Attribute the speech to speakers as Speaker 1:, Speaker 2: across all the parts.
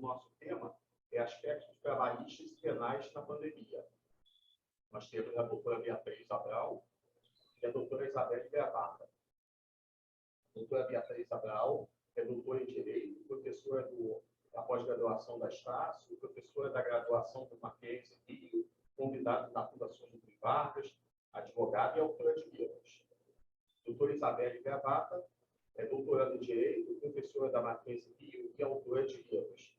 Speaker 1: nosso tema é aspectos trabalhistas e penais na pandemia. Nós temos a doutora Beatriz Abral e a doutora Isabelle Gravata. A doutora Beatriz Abral é doutora em Direito, professora da pós-graduação da Estácio, professora da graduação do Mackenzie Rio, convidada da Fundação Getúlio Vargas, advogada e autora de livros. A doutora Isabelle Gravata é doutoranda em Direito, professora da Mackenzie Rio e autora de livros.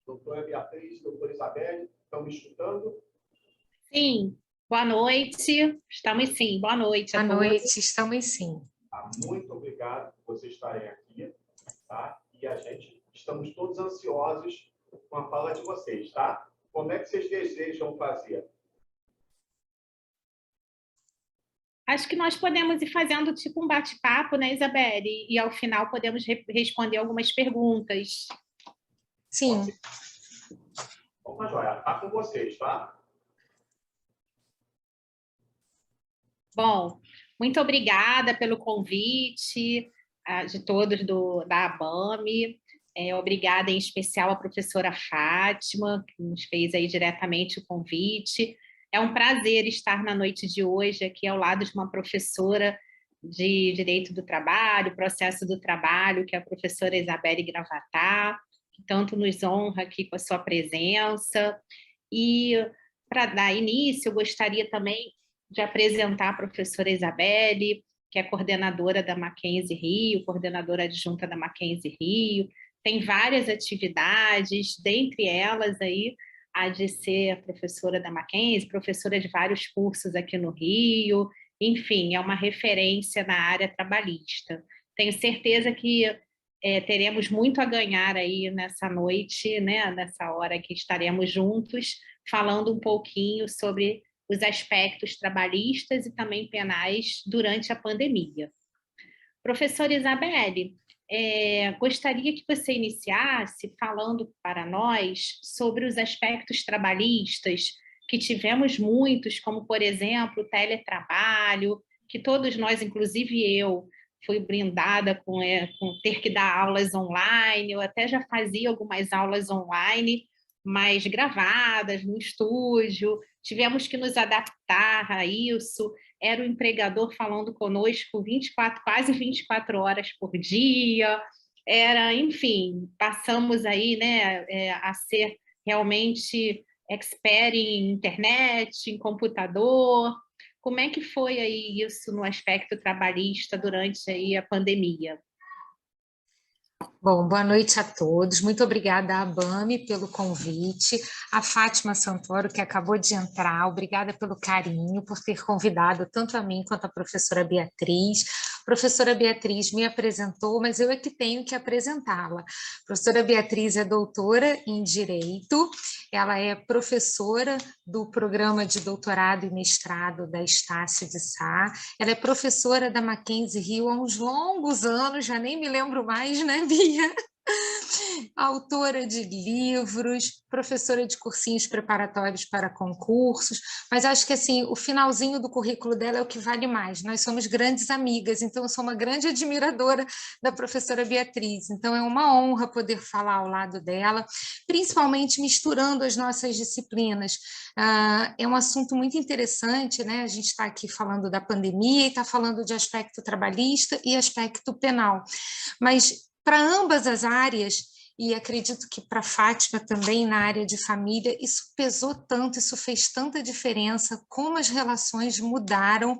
Speaker 1: Doutora Beatriz, doutora Isabelle, estão me escutando?
Speaker 2: Sim, boa noite. Estamos sim, boa noite a todos.
Speaker 3: Boa noite, estamos sim.
Speaker 1: Muito obrigado por vocês estarem aqui, tá? E estamos todos ansiosos com a fala de vocês, tá? Como é que vocês desejam fazer?
Speaker 2: Acho que nós podemos ir fazendo tipo um bate-papo, né, Isabelle? E ao final podemos responder algumas perguntas.
Speaker 3: Sim.
Speaker 1: Vamos, Joia. Está com vocês, tá?
Speaker 2: Bom, muito obrigada pelo convite de todos da ABAME. Obrigada em especial à professora Fátima, que nos fez aí diretamente o convite. É um prazer estar na noite de hoje aqui ao lado de uma professora de Direito do Trabalho, Processo do Trabalho, que é a professora Isabelle Gravatá, que tanto nos honra aqui com a sua presença. E, para dar início, eu gostaria também de apresentar a professora Isabelle, que é coordenadora da Mackenzie Rio, coordenadora adjunta da Mackenzie Rio. Tem várias atividades, dentre elas aí a de ser professora da Mackenzie, professora de vários cursos aqui no Rio, enfim, é uma referência na área trabalhista. Tenho certeza que teremos muito a ganhar aí nessa noite, né, nessa hora que estaremos juntos, falando um pouquinho sobre os aspectos trabalhistas e também penais durante a pandemia. Professora Isabelle, gostaria que você iniciasse falando para nós sobre os aspectos trabalhistas, que tivemos muitos, como, por exemplo, o teletrabalho, que todos nós, inclusive eu, fui brindada com ter que dar aulas online, eu até já fazia algumas aulas online, mas gravadas no estúdio, tivemos que nos adaptar a isso, era o empregador falando conosco quase 24 horas por dia, enfim, passamos aí, né, a ser realmente expert em internet, em computador. Como é que foi aí isso no aspecto trabalhista durante aí a pandemia?
Speaker 3: Bom, boa noite a todos. Muito obrigada à ABAME pelo convite, a Fátima Santoro, que acabou de entrar, obrigada pelo carinho, por ter convidado tanto a mim quanto a professora Beatriz. A professora Beatriz me apresentou, mas eu é que tenho que apresentá-la. A professora Beatriz é doutora em Direito, ela é professora do programa de doutorado e mestrado da Estácio de Sá, ela é professora da Mackenzie Rio há uns longos anos, já nem me lembro mais, né, Bia? Autora de livros, professora de cursinhos preparatórios para concursos, mas acho que assim, o finalzinho do currículo dela é o que vale mais. Nós somos grandes amigas, então eu sou uma grande admiradora da professora Beatriz, então é uma honra poder falar ao lado dela, principalmente misturando as nossas disciplinas. É um assunto muito interessante, né? A gente está aqui falando da pandemia e está falando de aspecto trabalhista e aspecto penal, mas para ambas as áreas, e acredito que para a Fátima também na área de família, isso pesou tanto, isso fez tanta diferença, como as relações mudaram,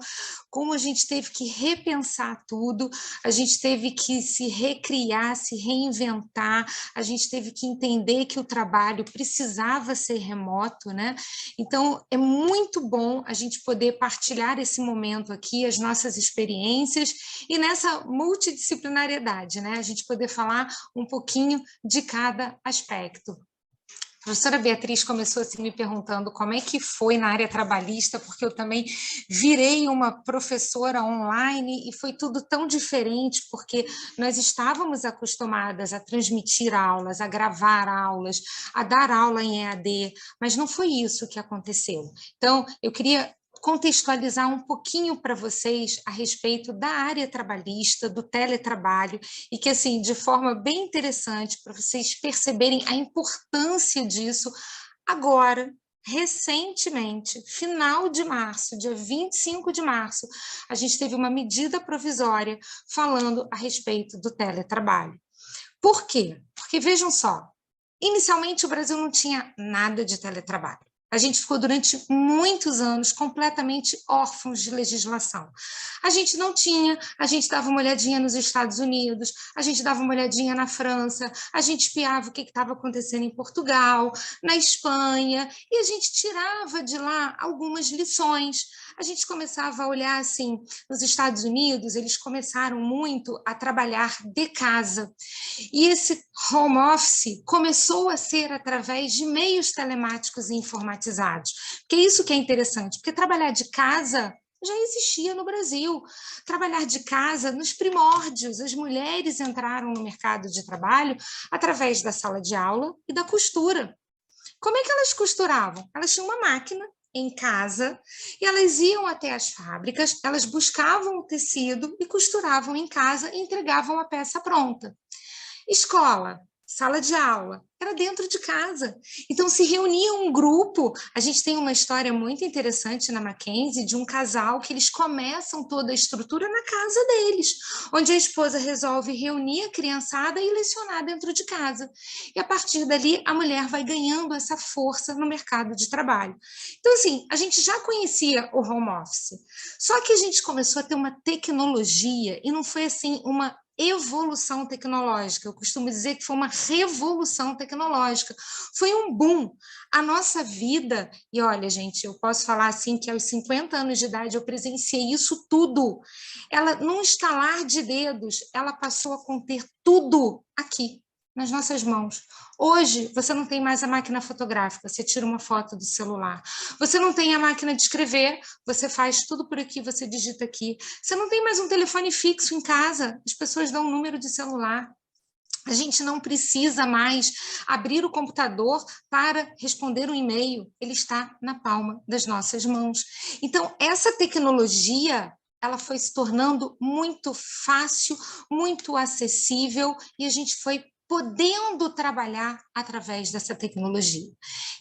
Speaker 3: como a gente teve que repensar tudo, a gente teve que se recriar, se reinventar, a gente teve que entender que o trabalho precisava ser remoto, né? Então, é muito bom a gente poder partilhar esse momento aqui, as nossas experiências, e nessa multidisciplinariedade, né? A gente poder falar um pouquinho de cada aspecto. A professora Beatriz começou assim me perguntando como é que foi na área trabalhista, porque eu também virei uma professora online e foi tudo tão diferente, porque nós estávamos acostumadas a transmitir aulas, a gravar aulas, a dar aula em EAD, mas não foi isso que aconteceu. Então, eu queria contextualizar um pouquinho para vocês a respeito da área trabalhista, do teletrabalho, e que, assim, de forma bem interessante, para vocês perceberem a importância disso agora, recentemente, final de março, dia 25 de março, a gente teve uma medida provisória falando a respeito do teletrabalho. Por quê? Porque, vejam só, inicialmente o Brasil não tinha nada de teletrabalho. A gente ficou durante muitos anos completamente órfãos de legislação. A gente não tinha, a gente dava uma olhadinha nos Estados Unidos, a gente dava uma olhadinha na França, a gente espiava o que estava acontecendo em Portugal, na Espanha, e a gente tirava de lá algumas lições. A gente começava a olhar assim, nos Estados Unidos, eles começaram muito a trabalhar de casa. E esse home office começou a ser através de meios telemáticos e informatizados. Porque é isso que é interessante, porque trabalhar de casa já existia no Brasil. Trabalhar de casa, nos primórdios, as mulheres entraram no mercado de trabalho através da sala de aula e da costura. Como é que elas costuravam? Elas tinham uma máquina em casa e elas iam até as fábricas, elas buscavam o tecido e costuravam em casa e entregavam a peça pronta. Escola, sala de aula, era dentro de casa. Então, se reunia um grupo. A gente tem uma história muito interessante na Mackenzie de um casal que eles começam toda a estrutura na casa deles, onde a esposa resolve reunir a criançada e lecionar dentro de casa. E, a partir dali, a mulher vai ganhando essa força no mercado de trabalho. Então, assim, a gente já conhecia o home office, só que a gente começou a ter uma tecnologia, e não foi, assim, uma evolução tecnológica, eu costumo dizer que foi uma revolução tecnológica, foi um boom. A nossa vida, e olha, gente, eu posso falar assim que aos 50 anos de idade eu presenciei isso tudo, ela, num estalar de dedos, ela passou a conter tudo aqui, nas nossas mãos. Hoje, você não tem mais a máquina fotográfica, você tira uma foto do celular. Você não tem a máquina de escrever, você faz tudo por aqui, você digita aqui. Você não tem mais um telefone fixo em casa, as pessoas dão um número de celular. A gente não precisa mais abrir o computador para responder um e-mail, ele está na palma das nossas mãos. Então, essa tecnologia, ela foi se tornando muito fácil, muito acessível, e a gente foi podendo trabalhar através dessa tecnologia.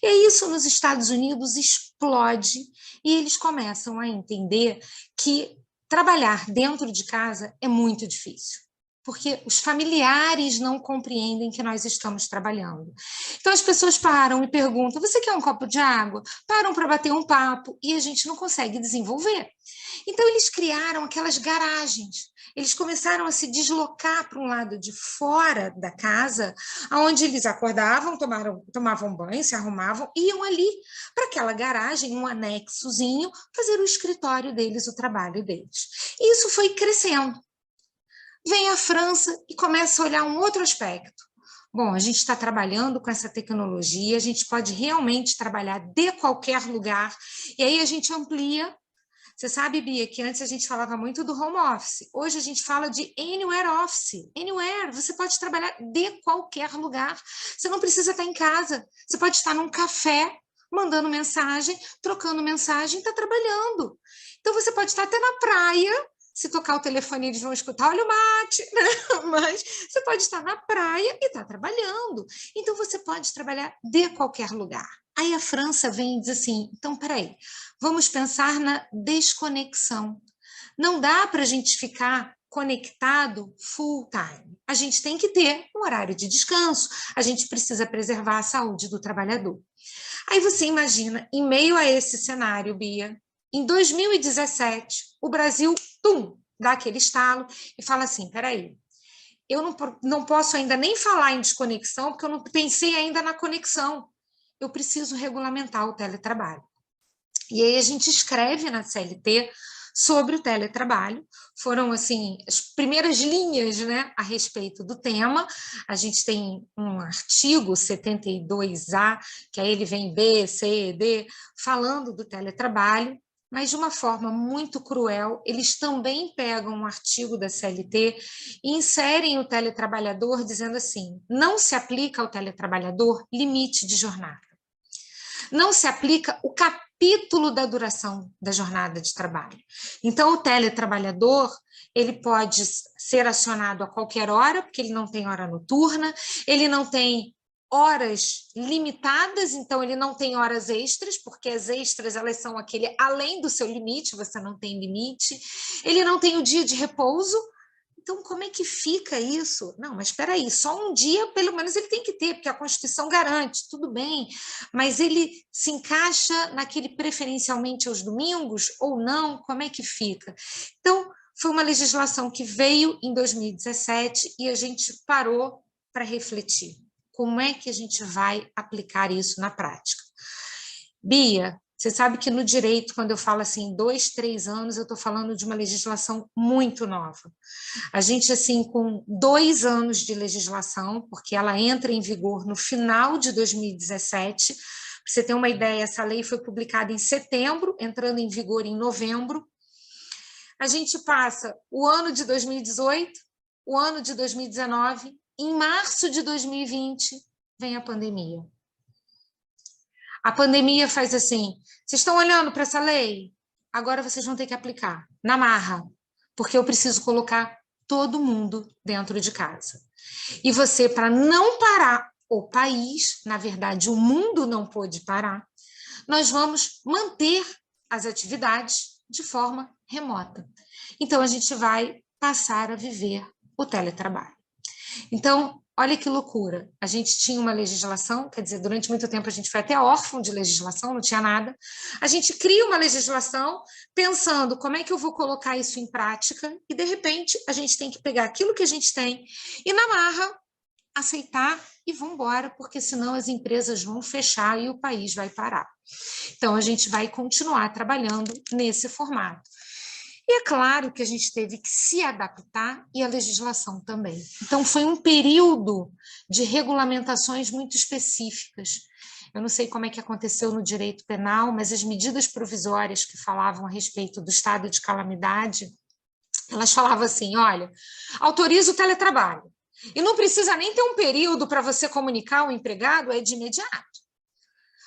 Speaker 3: E isso nos Estados Unidos explode, e eles começam a entender que trabalhar dentro de casa é muito difícil, porque os familiares não compreendem que nós estamos trabalhando. Então as pessoas param e perguntam, você quer um copo de água? Param para bater um papo e a gente não consegue desenvolver. Então eles criaram aquelas garagens, eles começaram a se deslocar para um lado de fora da casa, onde eles acordavam, tomavam banho, se arrumavam, iam ali para aquela garagem, um anexozinho, fazer o escritório deles, o trabalho deles. E isso foi crescendo. Vem a França e começa a olhar um outro aspecto. Bom, a gente está trabalhando com essa tecnologia, a gente pode realmente trabalhar de qualquer lugar, e aí a gente amplia. Você sabe, Bia, que antes a gente falava muito do home office, hoje a gente fala de anywhere office, anywhere, você pode trabalhar de qualquer lugar, você não precisa estar em casa, você pode estar num café, mandando mensagem, trocando mensagem, está trabalhando. Então você pode estar até na praia, se tocar o telefone eles vão escutar, olha o mate, né? Mas você pode estar na praia e estar trabalhando. Então você pode trabalhar de qualquer lugar. Aí a França vem e diz assim, então peraí, vamos pensar na desconexão. Não dá para a gente ficar conectado full time. A gente tem que ter um horário de descanso, a gente precisa preservar a saúde do trabalhador. Aí você imagina, em meio a esse cenário, Bia, em 2017, o Brasil, dá aquele estalo e fala assim, peraí, eu não posso ainda nem falar em desconexão, porque eu não pensei ainda na conexão. Eu preciso regulamentar o teletrabalho. E aí a gente escreve na CLT sobre o teletrabalho, foram assim as primeiras linhas, né, a respeito do tema. A gente tem um artigo 72A, que aí ele vem B, C, D, falando do teletrabalho, mas de uma forma muito cruel, eles também pegam um artigo da CLT e inserem o teletrabalhador dizendo assim, não se aplica ao teletrabalhador limite de jornada. não se aplica o capítulo da duração da jornada de trabalho. Então, o teletrabalhador, ele pode ser acionado a qualquer hora, porque ele não tem hora noturna, ele não tem horas limitadas, então ele não tem horas extras, porque as extras elas são aquele além do seu limite, você não tem limite, ele não tem o dia de repouso. Então, como é que fica isso? Não, mas espera aí, só um dia, pelo menos, ele tem que ter, porque a Constituição garante, tudo bem, mas ele se encaixa naquele preferencialmente aos domingos ou não? Como é que fica? Então, foi uma legislação que veio em 2017 e a gente parou para refletir. Como é que a gente vai aplicar isso na prática? Bia, você sabe que no direito, quando eu falo assim, 2, 3 anos, eu estou falando de uma legislação muito nova. A gente, assim, com 2 anos de legislação, porque ela entra em vigor no final de 2017, para você ter uma ideia, essa lei foi publicada em setembro, entrando em vigor em novembro. A gente passa o ano de 2018, o ano de 2019, em março de 2020, vem a pandemia. A pandemia faz assim, vocês estão olhando para essa lei? Agora vocês vão ter que aplicar, na marra, porque eu preciso colocar todo mundo dentro de casa. E você, para não parar o país, na verdade o mundo não pôde parar, nós vamos manter as atividades de forma remota. Então, a gente vai passar a viver o teletrabalho. Então, olha que loucura, a gente tinha uma legislação, quer dizer, durante muito tempo a gente foi até órfão de legislação, não tinha nada, a gente cria uma legislação pensando como é que eu vou colocar isso em prática e, de repente, a gente tem que pegar aquilo que a gente tem e, na marra, aceitar e vamos embora, porque senão as empresas vão fechar e o país vai parar. Então, a gente vai continuar trabalhando nesse formato. E é claro que a gente teve que se adaptar e a legislação também. Então, foi um período de regulamentações muito específicas. Eu não sei como é que aconteceu no direito penal, mas as medidas provisórias que falavam a respeito do estado de calamidade, elas falavam assim, olha, autoriza o teletrabalho. E não precisa nem ter um período para você comunicar ao empregado, é de imediato.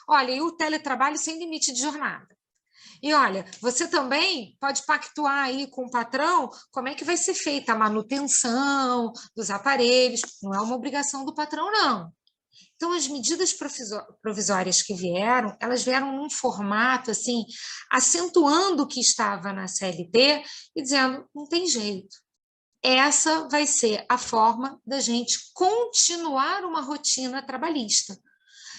Speaker 3: Olha, e o teletrabalho sem limite de jornada. E olha, você também pode pactuar aí com o patrão como é que vai ser feita a manutenção dos aparelhos, não é uma obrigação do patrão, não. Então, as medidas provisórias que vieram, elas vieram num formato, assim, acentuando o que estava na CLT e dizendo, não tem jeito. Essa vai ser a forma da gente continuar uma rotina trabalhista,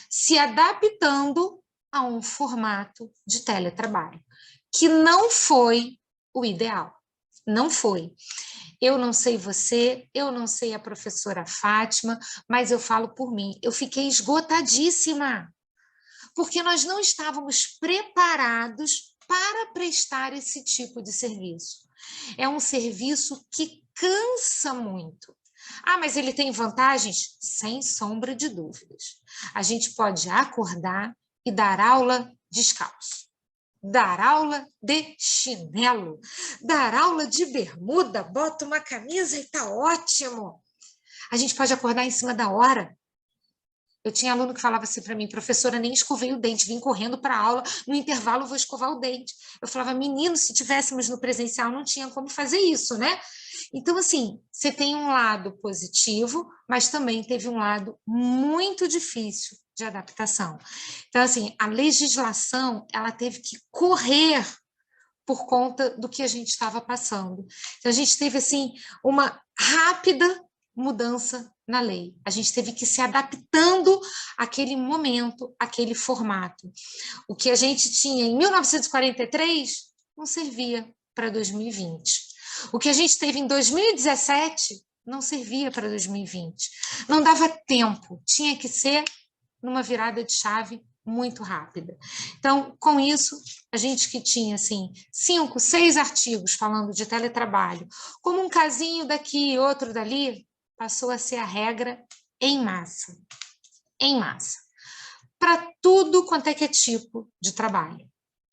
Speaker 3: se adaptando a um formato de teletrabalho, que não foi o ideal, não foi. Eu não sei você, eu não sei a professora Fátima, mas eu falo por mim, eu fiquei esgotadíssima, porque nós não estávamos preparados para prestar esse tipo de serviço. É um serviço que cansa muito. Ah, mas ele tem vantagens? Sem sombra de dúvidas. A gente pode acordar e dar aula descalço, dar aula de chinelo, dar aula de bermuda, bota uma camisa e tá ótimo. A gente pode acordar em cima da hora. Eu tinha aluno que falava assim para mim, professora, nem escovei o dente, vim correndo para a aula, no intervalo vou escovar o dente. Eu falava, menino, se tivéssemos no presencial, não tinha como fazer isso, né? Então, assim, você tem um lado positivo, mas também teve um lado muito difícil de adaptação. Então, assim, a legislação, ela teve que correr por conta do que a gente estava passando. Então, a gente teve, assim, uma rápida mudança na lei. A gente teve que se adaptando àquele momento, àquele formato. O que a gente tinha em 1943 não servia para 2020. O que a gente teve em 2017 não servia para 2020. Não dava tempo, tinha que ser numa virada de chave muito rápida. Então, com isso, a gente que tinha, assim, 5, 6 artigos falando de teletrabalho, como um casinho daqui, outro dali, passou a ser a regra em massa. Em massa. Para tudo quanto é que é tipo de trabalho.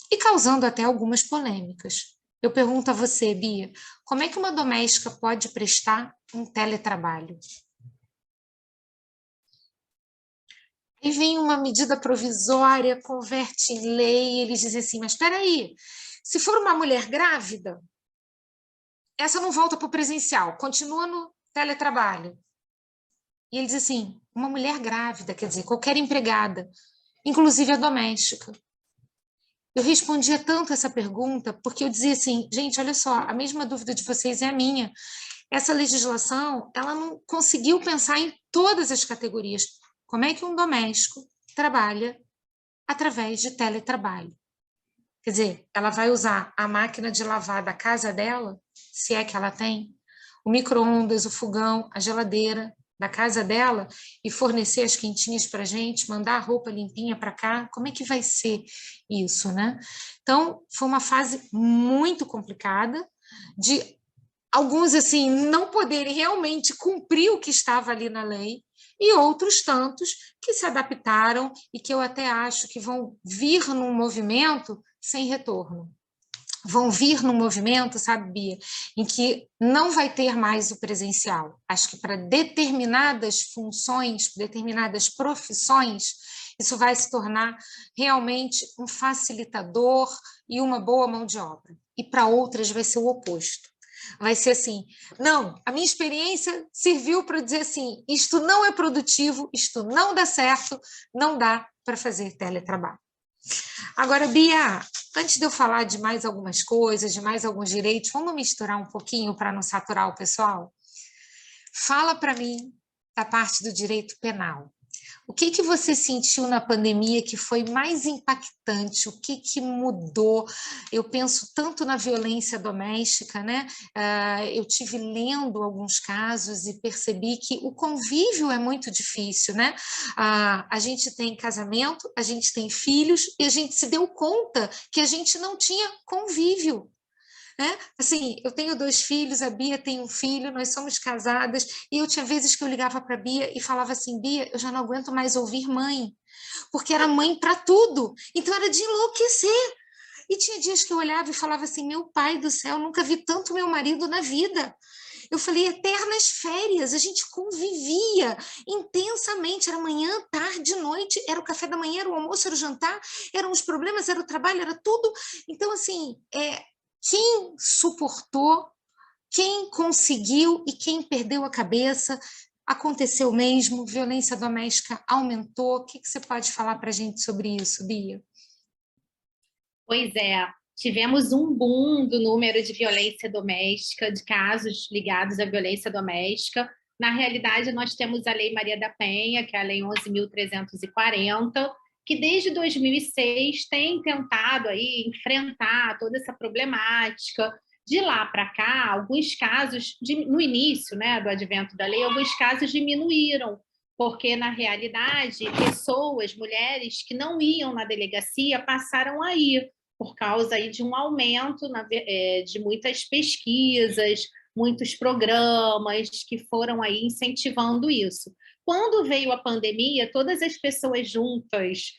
Speaker 3: E causando até algumas polêmicas. Eu pergunto a você, Bia, como é que uma doméstica pode prestar um teletrabalho? Aí vem uma medida provisória, converte em lei, e eles dizem assim, mas espera aí, se for uma mulher grávida, essa não volta para o presencial, continua no teletrabalho. E ele diz assim, uma mulher grávida, quer dizer, qualquer empregada, inclusive a doméstica. Eu respondia tanto essa pergunta, porque eu dizia assim, gente, olha só, a mesma dúvida de vocês é a minha. Essa legislação, ela não conseguiu pensar em todas as categorias. Como é que um doméstico trabalha através de teletrabalho? Quer dizer, ela vai usar a máquina de lavar da casa dela, se é que ela tem, o micro-ondas, o fogão, a geladeira da casa dela e fornecer as quentinhas para a gente, mandar a roupa limpinha para cá. Como é que vai ser isso, né? Então, foi uma fase muito complicada de alguns, assim, não poderem realmente cumprir o que estava ali na lei, e outros tantos que se adaptaram e que eu até acho que vão vir num movimento sem retorno. Vão vir num movimento, sabe, Bia, em que não vai ter mais o presencial. Acho que para determinadas funções, determinadas profissões, isso vai se tornar realmente um facilitador e uma boa mão de obra. E para outras vai ser o oposto. Vai ser assim, não, a minha experiência serviu para dizer assim, isto não é produtivo, isto não dá certo, não dá para fazer teletrabalho. Agora, Bia, antes de eu falar de mais algumas coisas, de mais alguns direitos, vamos misturar um pouquinho para não saturar o pessoal? Fala para mim da parte do direito penal. O que você sentiu na pandemia que foi mais impactante? O que mudou? Eu penso tanto na violência doméstica, né? Eu tive lendo alguns casos e percebi que o convívio é muito difícil, né? A gente tem casamento, a gente tem filhos e a gente se deu conta que a gente não tinha convívio. Né? Assim, eu tenho 2 filhos, a Bia tem um filho, nós somos casadas, e eu tinha vezes que eu ligava para a Bia e falava assim, Bia, eu já não aguento mais ouvir mãe, porque era mãe para tudo, então era de enlouquecer. E tinha dias que eu olhava e falava assim, meu pai do céu, nunca vi tanto meu marido na vida. Eu falei, eternas férias, a gente convivia intensamente, era manhã, tarde, noite, era o café da manhã, era o almoço, era o jantar, eram os problemas, era o trabalho, era tudo. Então, assim, quem suportou, quem conseguiu e quem perdeu a cabeça, aconteceu mesmo, violência doméstica aumentou. O que você pode falar para a gente sobre isso, Bia?
Speaker 2: Pois é, tivemos um boom do número de violência doméstica, de casos ligados à violência doméstica. Na realidade, nós temos a Lei Maria da Penha, que é a Lei 11.340, que desde 2006 tem tentado aí enfrentar toda essa problemática. De lá para cá, alguns casos, no início, né, do advento da lei, alguns casos diminuíram, porque, na realidade, pessoas, mulheres que não iam na delegacia passaram a ir, por causa aí de um aumento de muitas pesquisas, muitos programas que foram aí incentivando isso. Quando veio a pandemia, todas as pessoas juntas,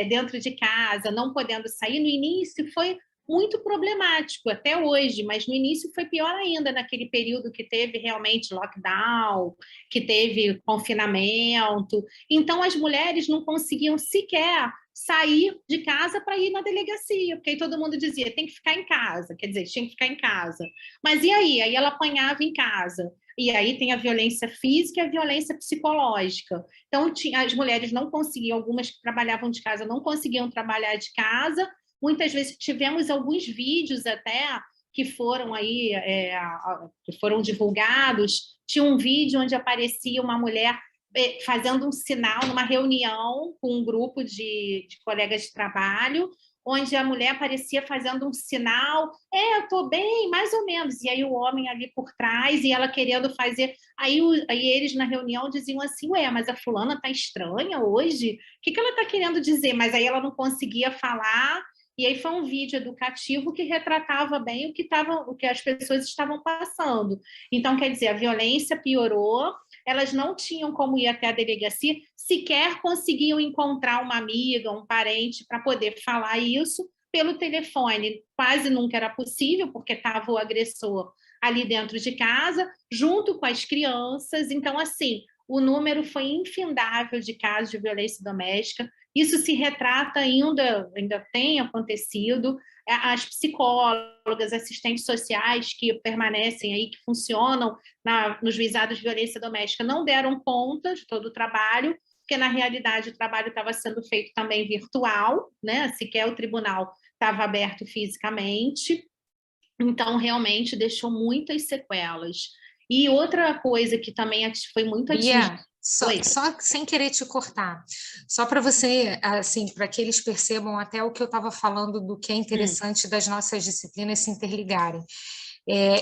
Speaker 2: dentro de casa, não podendo sair, no início foi muito problemático, até hoje, mas no início foi pior ainda, naquele período que teve realmente lockdown, que teve confinamento. Então, as mulheres não conseguiam sequer sair de casa para ir na delegacia, porque aí todo mundo dizia, tem que ficar em casa, quer dizer, tinha que ficar em casa. Mas e aí? Aí ela apanhava em casa. E aí tem a violência física e a violência psicológica. Então, as mulheres não conseguiam, algumas que trabalhavam de casa não conseguiam trabalhar de casa. Muitas vezes tivemos alguns vídeos até que foram aí, que foram divulgados. Tinha um vídeo onde aparecia uma mulher fazendo um sinal numa reunião com um grupo de colegas de trabalho, onde a mulher aparecia fazendo um sinal, eu estou bem, mais ou menos, e aí o homem ali por trás, e ela querendo fazer, aí eles na reunião diziam assim, mas a fulana está estranha hoje, o que ela está querendo dizer? Mas aí ela não conseguia falar, e aí foi um vídeo educativo que retratava bem o que as pessoas estavam passando. Então, quer dizer, a violência piorou, elas não tinham como ir até a delegacia, sequer conseguiam encontrar uma amiga, um parente para poder falar isso pelo telefone. Quase nunca era possível, porque estava o agressor ali dentro de casa, junto com as crianças. Então, assim, o número foi infindável de casos de violência doméstica. Isso se retrata ainda tem acontecido. As psicólogas, assistentes sociais que permanecem aí, que funcionam nos juizados de violência doméstica, não deram conta de todo o trabalho, porque, na realidade, o trabalho estava sendo feito também virtual, né? Sequer o tribunal estava aberto fisicamente. Então, realmente, deixou muitas sequelas. E outra coisa que também foi muito atingida...
Speaker 3: Só sem querer te cortar, só para você, assim, para que eles percebam até o que eu estava falando do que é interessante das nossas disciplinas se interligarem.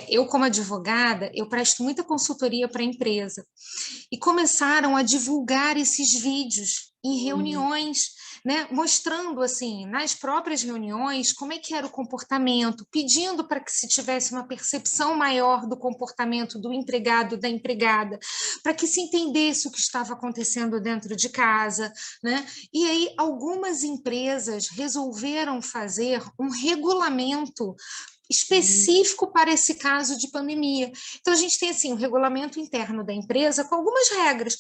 Speaker 3: Eu, como advogada, eu presto muita consultoria para a empresa e começaram a divulgar esses vídeos em reuniões, né, mostrando assim nas próprias reuniões como é que era o comportamento, pedindo para que se tivesse uma percepção maior do comportamento do empregado, da empregada, para que se entendesse o que estava acontecendo dentro de casa, né? E aí algumas empresas resolveram fazer um regulamento específico para esse caso de pandemia. Então, a gente tem, assim, o regulamento interno da empresa com algumas regras,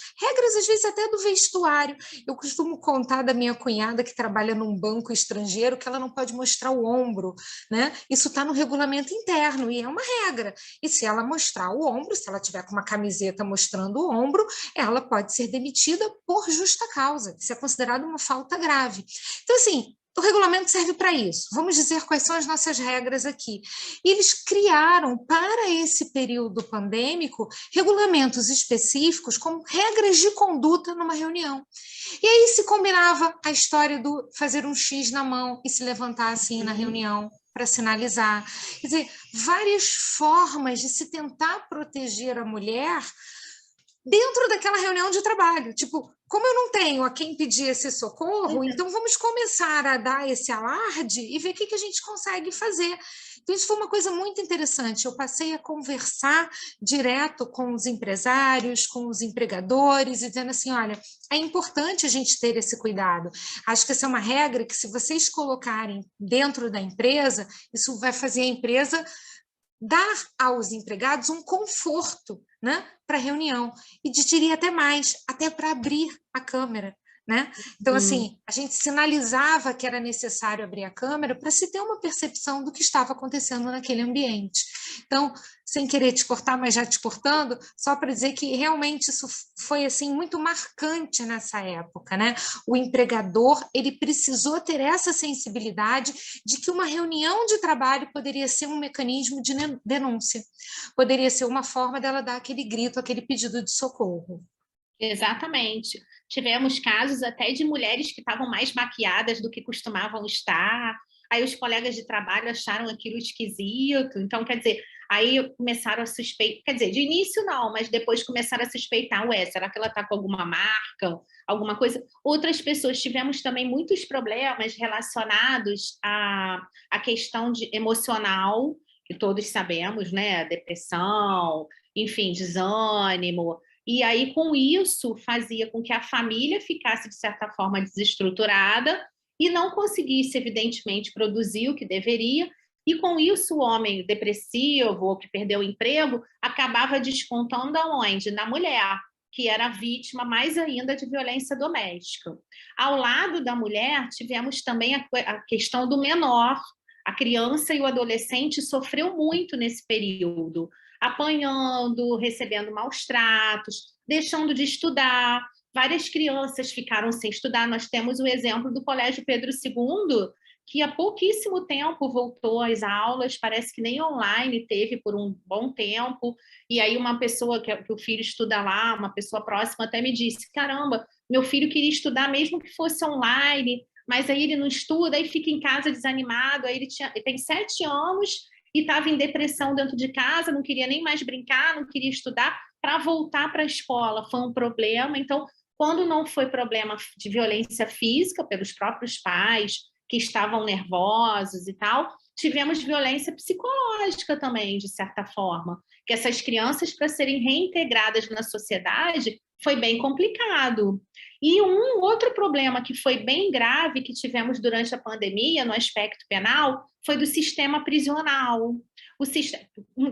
Speaker 3: às vezes até do vestuário. Eu costumo contar da minha cunhada que trabalha num banco estrangeiro que ela não pode mostrar o ombro, né? Isso está no regulamento interno e é uma regra. E se ela mostrar o ombro, se ela tiver com uma camiseta mostrando o ombro, ela pode ser demitida por justa causa. Isso é considerado uma falta grave. Então, assim, o regulamento serve para isso. Vamos dizer quais são as nossas regras aqui. E eles criaram, para esse período pandêmico, regulamentos específicos com regras de conduta numa reunião. E aí se combinava a história do fazer um X na mão e se levantar assim na reunião para sinalizar. Quer dizer, várias formas de se tentar proteger a mulher dentro daquela reunião de trabalho. Tipo, como eu não tenho a quem pedir esse socorro, então vamos começar a dar esse alarde e ver o que a gente consegue fazer. Então, isso foi uma coisa muito interessante. Eu passei a conversar direto com os empresários, com os empregadores, e dizendo assim, olha, é importante a gente ter esse cuidado. Acho que essa é uma regra que, se vocês colocarem dentro da empresa, isso vai fazer a empresa dar aos empregados um conforto, né, para a reunião. E diria até mais, até para abrir a câmera, né? Então, assim, a gente sinalizava que era necessário abrir a câmera para se ter uma percepção do que estava acontecendo naquele ambiente. Então, sem querer te cortar, mas já te cortando, só para dizer que realmente isso foi, assim, muito marcante nessa época, né? O empregador, ele precisou ter essa sensibilidade de que uma reunião de trabalho poderia ser um mecanismo de denúncia, poderia ser uma forma dela dar aquele grito, aquele pedido de socorro.
Speaker 2: Exatamente. Tivemos casos até de mulheres que estavam mais maquiadas do que costumavam estar, aí os colegas de trabalho acharam aquilo esquisito, então, quer dizer, aí começaram a suspeitar, quer dizer, de início não, mas depois começaram a suspeitar, será que ela está com alguma marca, alguma coisa? Outras pessoas, tivemos também muitos problemas relacionados à questão emocional, que todos sabemos, né, depressão, enfim, desânimo. E aí, com isso, fazia com que a família ficasse, de certa forma, desestruturada e não conseguisse, evidentemente, produzir o que deveria. E, com isso, o homem depressivo ou que perdeu o emprego acabava descontando aonde? Na mulher, que era vítima mais ainda de violência doméstica. Ao lado da mulher, tivemos também a questão do menor. A criança e o adolescente sofreu muito nesse período, apanhando, recebendo maus tratos, deixando de estudar. Várias crianças ficaram sem estudar. Nós temos o exemplo do Colégio Pedro II, que há pouquíssimo tempo voltou às aulas, parece que nem online teve por um bom tempo. E aí uma pessoa que o filho estuda lá, uma pessoa próxima até me disse, caramba, meu filho queria estudar mesmo que fosse online, mas aí ele não estuda, aí fica em casa desanimado, aí ele tem 7 anos e estava em depressão dentro de casa, não queria nem mais brincar, não queria estudar, para voltar para a escola foi um problema. Então, quando não foi problema de violência física pelos próprios pais, que estavam nervosos e tal, tivemos violência psicológica também, de certa forma, que essas crianças, para serem reintegradas na sociedade, foi bem complicado. E um outro problema que foi bem grave que tivemos durante a pandemia, no aspecto penal, foi do sistema prisional.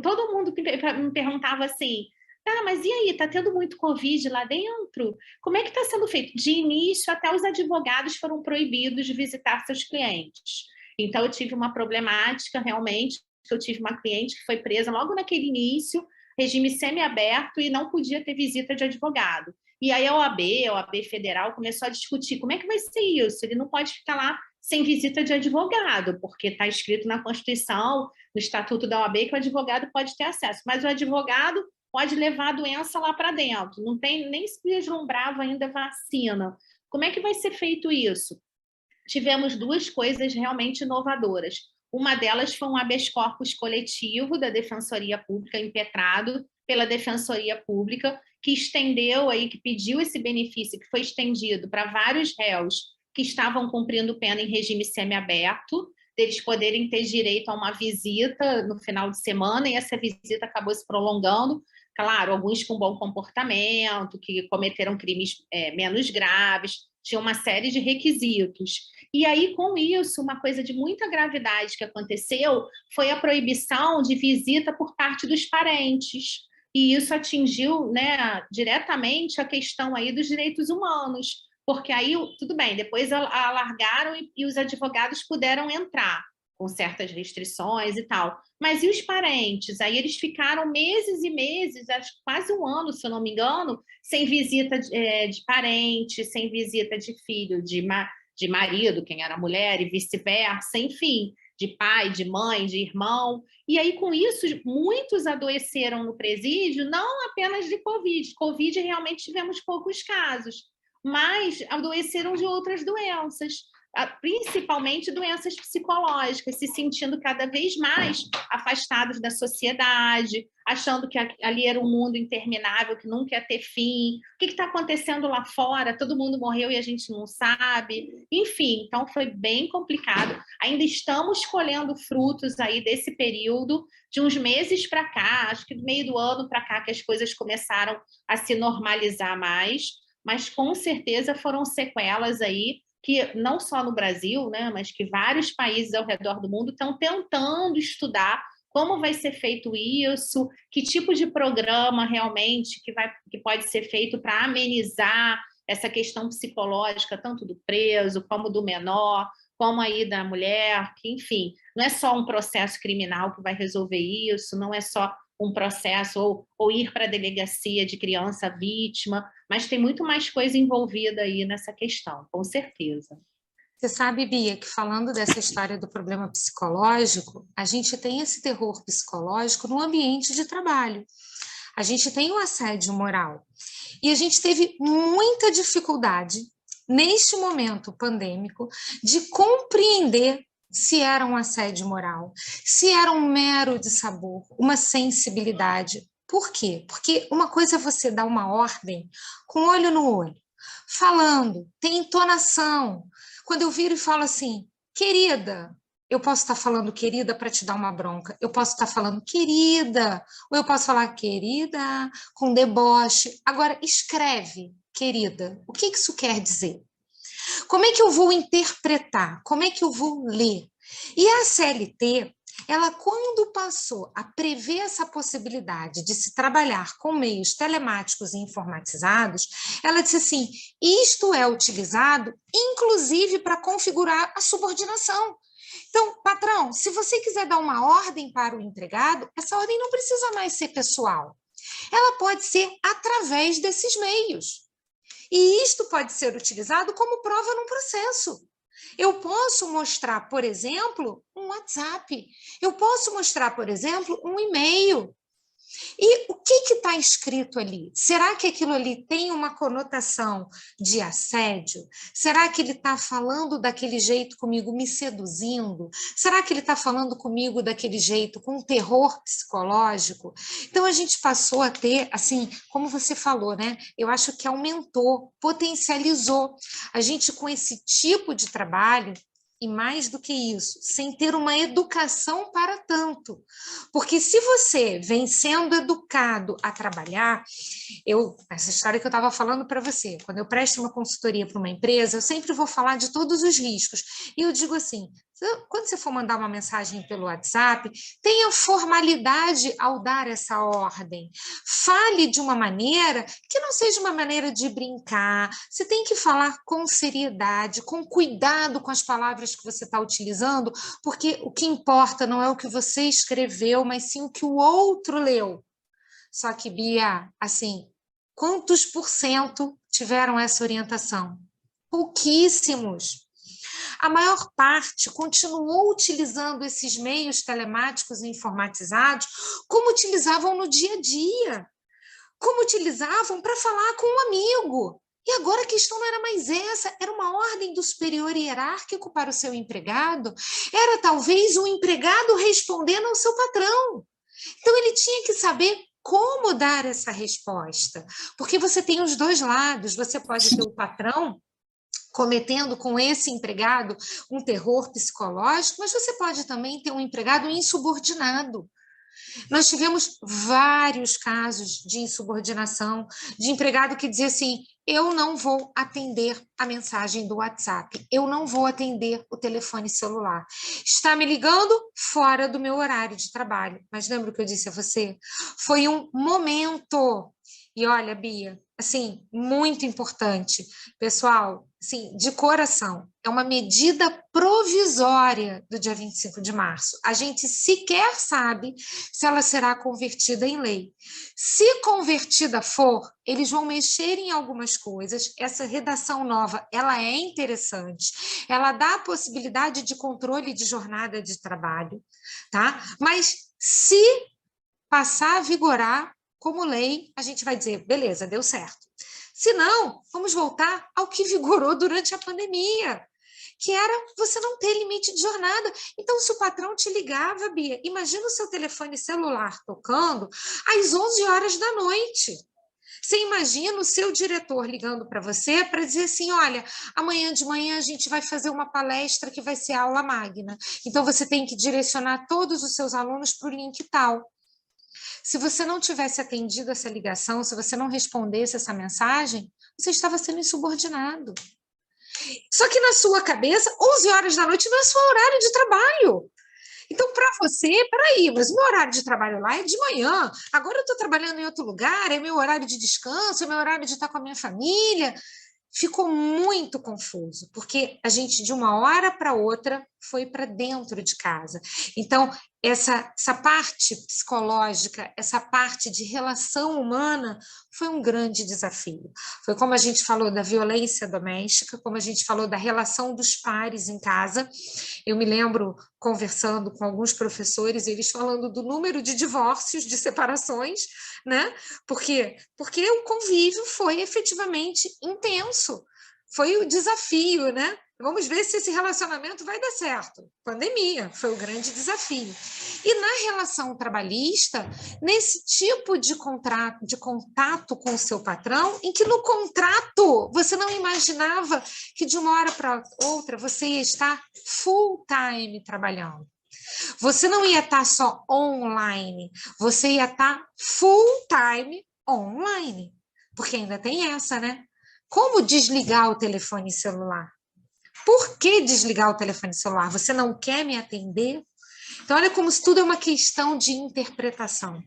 Speaker 2: Todo mundo me perguntava assim, Tá, mas e aí? Está tendo muito Covid lá dentro? Como é que está sendo feito? De início, até os advogados foram proibidos de visitar seus clientes. Então, eu tive uma problemática, realmente, que eu tive uma cliente que foi presa logo naquele início, regime semiaberto, e não podia ter visita de advogado. E aí a OAB Federal, começou a discutir como é que vai ser isso. Ele não pode ficar lá sem visita de advogado, porque está escrito na Constituição, no Estatuto da OAB, que o advogado pode ter acesso. Mas o advogado pode levar a doença lá para dentro. Não tem nem se vislumbrava ainda vacina. Como é que vai ser feito isso? Tivemos duas coisas realmente inovadoras. Uma delas foi um habeas corpus coletivo da Defensoria Pública, impetrado pela Defensoria Pública, que estendeu aí, que pediu esse benefício, que foi estendido para vários réus que estavam cumprindo pena em regime semiaberto, deles poderem ter direito a uma visita no final de semana, e essa visita acabou se prolongando. Claro, alguns com bom comportamento, que cometeram crimes menos graves, tinha uma série de requisitos. E aí, com isso, uma coisa de muita gravidade que aconteceu foi a proibição de visita por parte dos parentes. E isso atingiu, né, diretamente a questão aí dos direitos humanos, porque aí, tudo bem, depois alargaram e os advogados puderam entrar com certas restrições e tal. Mas e os parentes? Aí eles ficaram meses e meses, acho que quase um ano, se eu não me engano, sem visita de parente, sem visita de filho, de marido, quem era mulher, e vice-versa, enfim, de pai, de mãe, de irmão. E aí, com isso, muitos adoeceram no presídio, não apenas de Covid. Covid, realmente tivemos poucos casos, mas adoeceram de outras doenças, principalmente doenças psicológicas, se sentindo cada vez mais afastados da sociedade, achando que ali era um mundo interminável, que nunca ia ter fim. O que está acontecendo lá fora? Todo mundo morreu e a gente não sabe. Enfim, então foi bem complicado. Ainda estamos colhendo frutos aí desse período, de uns meses para cá, acho que do meio do ano para cá, que as coisas começaram a se normalizar mais, mas com certeza foram sequelas aí que não só no Brasil, né, mas que vários países ao redor do mundo estão tentando estudar como vai ser feito isso, que tipo de programa realmente que pode ser feito para amenizar essa questão psicológica, tanto do preso, como do menor, como aí da mulher, que, enfim, não é só um processo criminal que vai resolver isso, não é só um processo ou ir para a delegacia de criança vítima, mas tem muito mais coisa envolvida aí nessa questão, com certeza.
Speaker 3: Você sabe, Bia, que falando dessa história do problema psicológico, a gente tem esse terror psicológico no ambiente de trabalho. A gente tem o assédio moral. E a gente teve muita dificuldade, neste momento pandêmico, de compreender se era um assédio moral, se era um mero dissabor, uma sensibilidade. Por quê? Porque uma coisa é você dar uma ordem com olho no olho, falando, tem entonação. Quando eu viro e falo assim, querida, eu posso estar falando querida para te dar uma bronca, eu posso estar falando querida, ou eu posso falar querida com deboche. Agora, escreve, querida, o que isso quer dizer? Como é que eu vou interpretar? Como é que eu vou ler? E a CLT, ela quando passou a prever essa possibilidade de se trabalhar com meios telemáticos e informatizados, ela disse assim, isto é utilizado inclusive para configurar a subordinação. Então, patrão, se você quiser dar uma ordem para o empregado, essa ordem não precisa mais ser pessoal. Ela pode ser através desses meios. E isto pode ser utilizado como prova num processo. Eu posso mostrar, por exemplo, um WhatsApp. Eu posso mostrar, por exemplo, um e-mail. E o que está escrito ali? Será que aquilo ali tem uma conotação de assédio? Será que ele está falando daquele jeito comigo, me seduzindo? Será que ele está falando comigo daquele jeito, com terror psicológico? Então, a gente passou a ter, assim, como você falou, né? Eu acho que aumentou, potencializou. A gente, com esse tipo de trabalho, e mais do que isso, sem ter uma educação para tanto. Porque se você vem sendo educado a trabalhar, essa história que eu estava falando para você, quando eu presto uma consultoria para uma empresa, eu sempre vou falar de todos os riscos. E eu digo assim, Quando você for mandar uma mensagem pelo WhatsApp, tenha formalidade ao dar essa ordem. Fale de uma maneira que não seja uma maneira de brincar. Você tem que falar com seriedade, com cuidado com as palavras que você está utilizando, porque o que importa não é o que você escreveu, mas sim o que o outro leu. Só que, Bia, assim, quantos por cento tiveram essa orientação? Pouquíssimos. A maior parte continuou utilizando esses meios telemáticos e informatizados como utilizavam no dia a dia, como utilizavam para falar com um amigo. E agora a questão não era mais essa, era uma ordem do superior hierárquico para o seu empregado, era talvez o empregado respondendo ao seu patrão. Então ele tinha que saber como dar essa resposta, porque você tem os dois lados, você pode ter o patrão cometendo com esse empregado um terror psicológico, mas você pode também ter um empregado insubordinado. Nós tivemos vários casos de insubordinação, de empregado que dizia assim, eu não vou atender a mensagem do WhatsApp, eu não vou atender o telefone celular. Está me ligando fora do meu horário de trabalho. Mas lembra o que eu disse a você? Foi um momento. E olha, Bia, assim, muito importante. Pessoal, assim, de coração, é uma medida provisória do dia 25 de março. A gente sequer sabe se ela será convertida em lei. Se convertida for, eles vão mexer em algumas coisas. Essa redação nova, ela é interessante. Ela dá a possibilidade de controle de jornada de trabalho, tá? Mas se passar a vigorar como lei, a gente vai dizer, beleza, deu certo. Se não, vamos voltar ao que vigorou durante a pandemia, que era você não ter limite de jornada. Então, se o patrão te ligava, Bia, imagina o seu telefone celular tocando às 11 horas da noite. Você imagina o seu diretor ligando para você para dizer assim, olha, amanhã de manhã a gente vai fazer uma palestra que vai ser aula magna. Então, você tem que direcionar todos os seus alunos para o link tal. Se você não tivesse atendido essa ligação, se você não respondesse essa mensagem, você estava sendo insubordinado. Só que na sua cabeça, 11 horas da noite não é seu horário de trabalho. Então, para você, peraí, mas o meu horário de trabalho lá é de manhã, agora eu estou trabalhando em outro lugar, é meu horário de descanso, é meu horário de estar com a minha família. Ficou muito confuso, porque a gente, de uma hora para outra, foi para dentro de casa. Então, essa parte psicológica, essa parte de relação humana, foi um grande desafio. Foi como a gente falou da violência doméstica, como a gente falou da relação dos pares em casa. Eu me lembro conversando com alguns professores, eles falando do número de divórcios, de separações, né? Por quê? Porque o convívio foi efetivamente intenso. Foi o desafio, né? Vamos ver se esse relacionamento vai dar certo. Pandemia foi o grande desafio. E na relação trabalhista, nesse tipo de contrato, de contato com o seu patrão, em que no contrato você não imaginava que de uma hora para outra você ia estar full time trabalhando. Você não ia estar só online, você ia estar full time online. Porque ainda tem essa, né? Como desligar o telefone celular? Por que desligar o telefone celular? Você não quer me atender? Então, olha como isso tudo é uma questão de interpretação.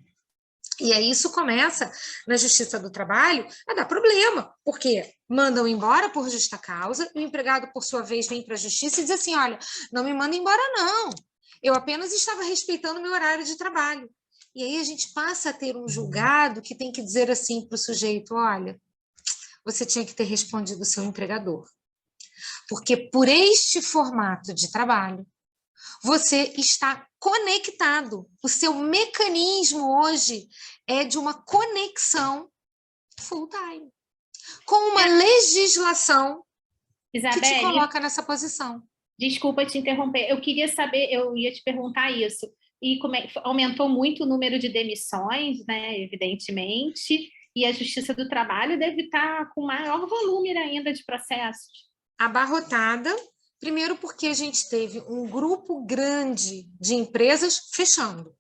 Speaker 3: E aí isso começa, na Justiça do Trabalho, a dar problema, porque mandam embora por justa causa, e o empregado, por sua vez, vem para a Justiça e diz assim, olha, não me manda embora não, eu apenas estava respeitando meu horário de trabalho. E aí a gente passa a ter um julgado que tem que dizer assim para o sujeito, olha, você tinha que ter respondido ao seu empregador. Porque por este formato de trabalho, você está conectado. O seu mecanismo hoje é de uma conexão full time, com uma legislação
Speaker 2: Isabelle,
Speaker 3: que te coloca nessa posição.
Speaker 2: Desculpa te interromper, eu queria saber, eu ia te perguntar isso. E aumentou muito o número de demissões, né, evidentemente, e a Justiça do Trabalho deve estar com maior volume ainda de processos.
Speaker 3: Abarrotada, primeiro porque a gente teve um grupo grande de empresas fechando.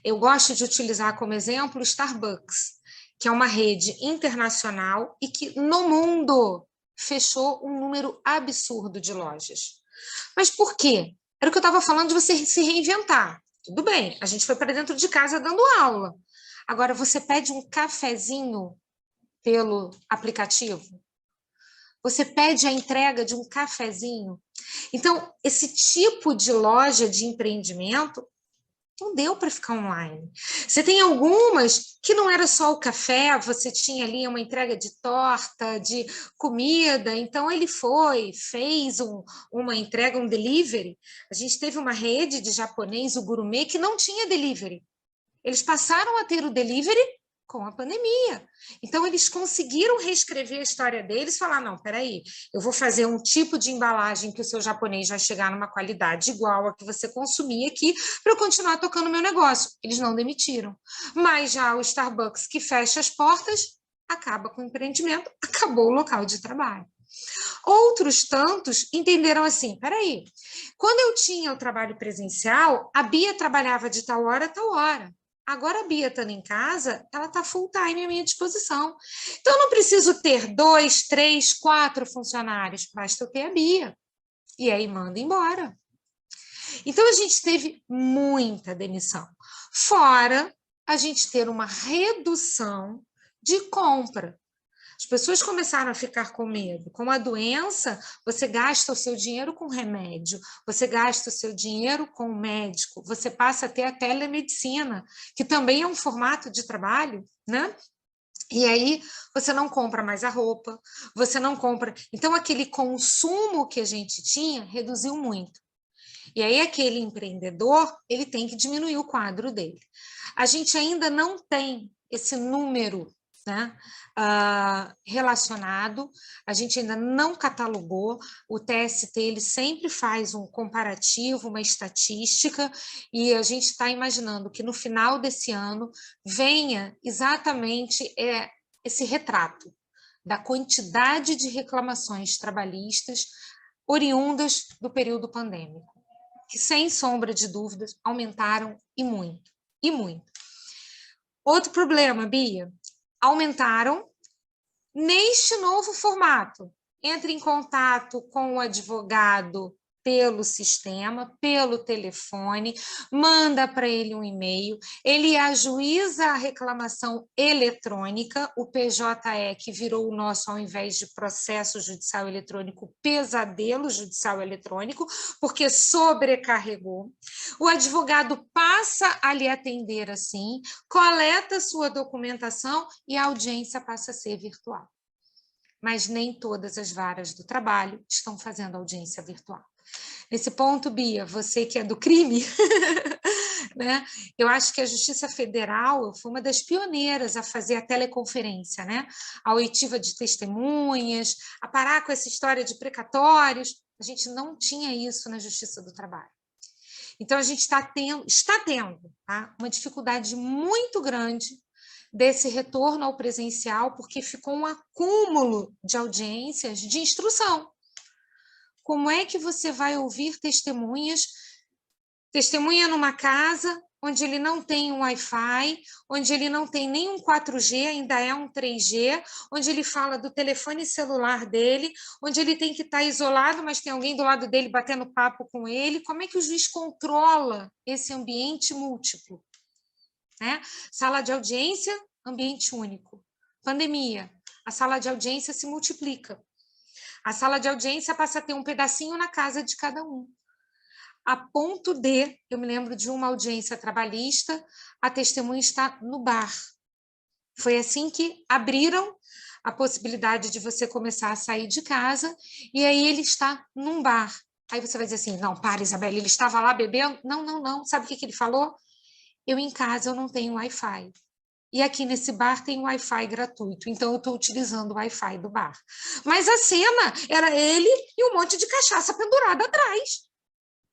Speaker 3: Eu gosto de utilizar como exemplo o Starbucks, que é uma rede internacional e que no mundo fechou um número absurdo de lojas. Mas por quê? Era o que eu estava falando de você se reinventar. Tudo bem, a gente foi para dentro de casa dando aula. Agora, você pede um cafezinho pelo aplicativo? Você pede a entrega de um cafezinho? Então, esse tipo de loja de empreendimento não deu para ficar online. Você tem algumas que não era só o café, você tinha ali uma entrega de torta, de comida, então ele fez uma entrega, um delivery. A gente teve uma rede de japonês, o Gourmet, que não tinha delivery. Eles passaram a ter o delivery com a pandemia. Então, eles conseguiram reescrever a história deles e falar, não, peraí, eu vou fazer um tipo de embalagem que o seu japonês vai chegar numa qualidade igual a que você consumia aqui para eu continuar tocando meu negócio. Eles não demitiram. Mas já o Starbucks, que fecha as portas, acaba com o empreendimento, acabou o local de trabalho. Outros tantos entenderam assim, peraí, quando eu tinha o trabalho presencial, a Bia trabalhava de tal hora a tal hora. Agora a Bia estando em casa, ela está full time à minha disposição. Então, eu não preciso ter 2, 3, 4 funcionários, basta eu ter a Bia. E aí manda embora. Então, a gente teve muita demissão. Fora a gente ter uma redução de compra. As pessoas começaram a ficar com medo. Com a doença, você gasta o seu dinheiro com remédio, você gasta o seu dinheiro com o médico, você passa a ter a telemedicina, que também é um formato de trabalho, né? E aí você não compra mais a roupa, você não compra. Então, aquele consumo que a gente tinha reduziu muito. E aí, aquele empreendedor, ele tem que diminuir o quadro dele. A gente ainda não tem esse número, né, relacionado, a gente ainda não catalogou, o TST ele sempre faz um comparativo, uma estatística, e a gente está imaginando que no final desse ano venha exatamente esse retrato da quantidade de reclamações trabalhistas oriundas do período pandêmico, que, sem sombra de dúvidas, aumentaram e muito, e muito. Outro problema, Bia, aumentaram neste novo formato. Entre em contato com o advogado pelo sistema, pelo telefone, manda para ele um e-mail, ele ajuiza a reclamação eletrônica, o PJE, que virou o nosso, ao invés de processo judicial eletrônico, pesadelo judicial eletrônico, porque sobrecarregou. O advogado passa a lhe atender assim, coleta sua documentação e a audiência passa a ser virtual. Mas nem todas as varas do trabalho estão fazendo audiência virtual. Nesse ponto, Bia, você que é do crime, né? Eu acho que a Justiça Federal foi uma das pioneiras a fazer a teleconferência, né? A oitiva de testemunhas, a parar com essa história de precatórios. A gente não tinha isso na Justiça do Trabalho. Então, a gente está tendo tá? Uma dificuldade muito grande desse retorno ao presencial, porque ficou um acúmulo de audiências de instrução. Como é que você vai ouvir testemunha numa casa onde ele não tem um Wi-Fi, onde ele não tem nem um 4G, ainda é um 3G, onde ele fala do telefone celular dele, onde ele tem que estar isolado, mas tem alguém do lado dele batendo papo com ele? Como é que o juiz controla esse ambiente múltiplo? Né? Sala de audiência, ambiente único. Pandemia, a sala de audiência se multiplica. A sala de audiência passa a ter um pedacinho na casa de cada um. A ponto de, eu me lembro de uma audiência trabalhista, a testemunha está no bar. Foi assim que abriram a possibilidade de você começar a sair de casa, e aí ele está num bar. Aí você vai dizer assim, não, para, Isabela, ele estava lá bebendo? Não, não, não. Sabe o que ele falou? Eu em casa eu não tenho Wi-Fi. E aqui nesse bar tem Wi-Fi gratuito, então eu estou utilizando o Wi-Fi do bar. Mas a cena era ele e um monte de cachaça pendurada atrás.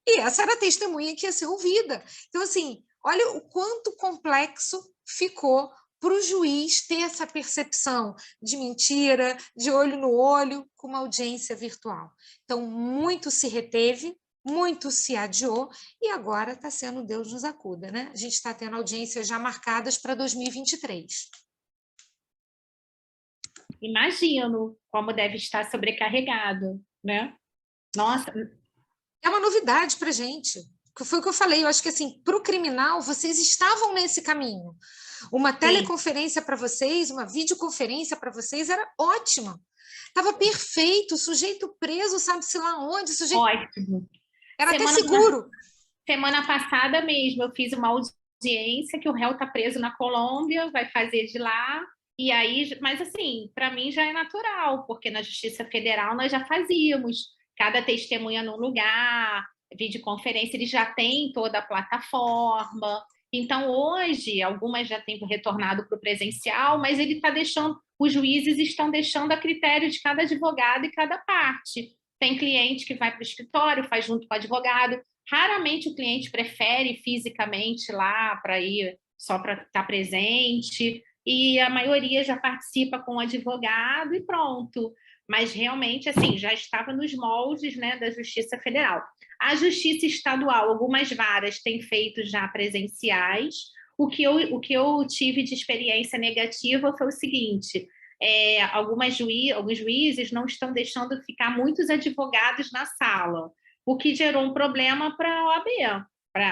Speaker 3: E essa era a testemunha que ia ser ouvida. Então, assim, olha o quanto complexo ficou para o juiz ter essa percepção de mentira, de olho no olho, com uma audiência virtual. Então, muito se reteve, muito se adiou, e agora está sendo Deus nos acuda, né? A gente está tendo audiências já marcadas para 2023.
Speaker 2: Imagino como deve estar sobrecarregado, né? Nossa,
Speaker 3: É uma novidade para a gente. Foi o que eu falei, eu acho que assim, para o criminal, vocês estavam nesse caminho. Uma teleconferência para vocês, uma videoconferência para vocês era ótima. Estava perfeito, o sujeito preso, sabe-se lá onde, o sujeito...
Speaker 2: Ótimo.
Speaker 3: Era até seguro.
Speaker 2: Semana passada mesmo, eu fiz uma audiência que o réu está preso na Colômbia, vai fazer de lá, e aí, mas assim, para mim já é natural, porque na Justiça Federal nós já fazíamos, cada testemunha num lugar, videoconferência, eles já têm toda a plataforma. Então, hoje, algumas já têm retornado para o presencial, mas ele está deixando, os juízes estão deixando a critério de cada advogado e cada parte. Tem cliente que vai para o escritório, faz junto com o advogado. Raramente o cliente prefere fisicamente lá para ir só para estar presente, e a maioria já participa com o advogado e pronto. Mas realmente, assim, já estava nos moldes, né, da Justiça Federal. A Justiça Estadual, algumas varas têm feito já presenciais. O que eu tive de experiência negativa foi o seguinte: alguns juízes não estão deixando ficar muitos advogados na sala, o que gerou um problema para a OAB.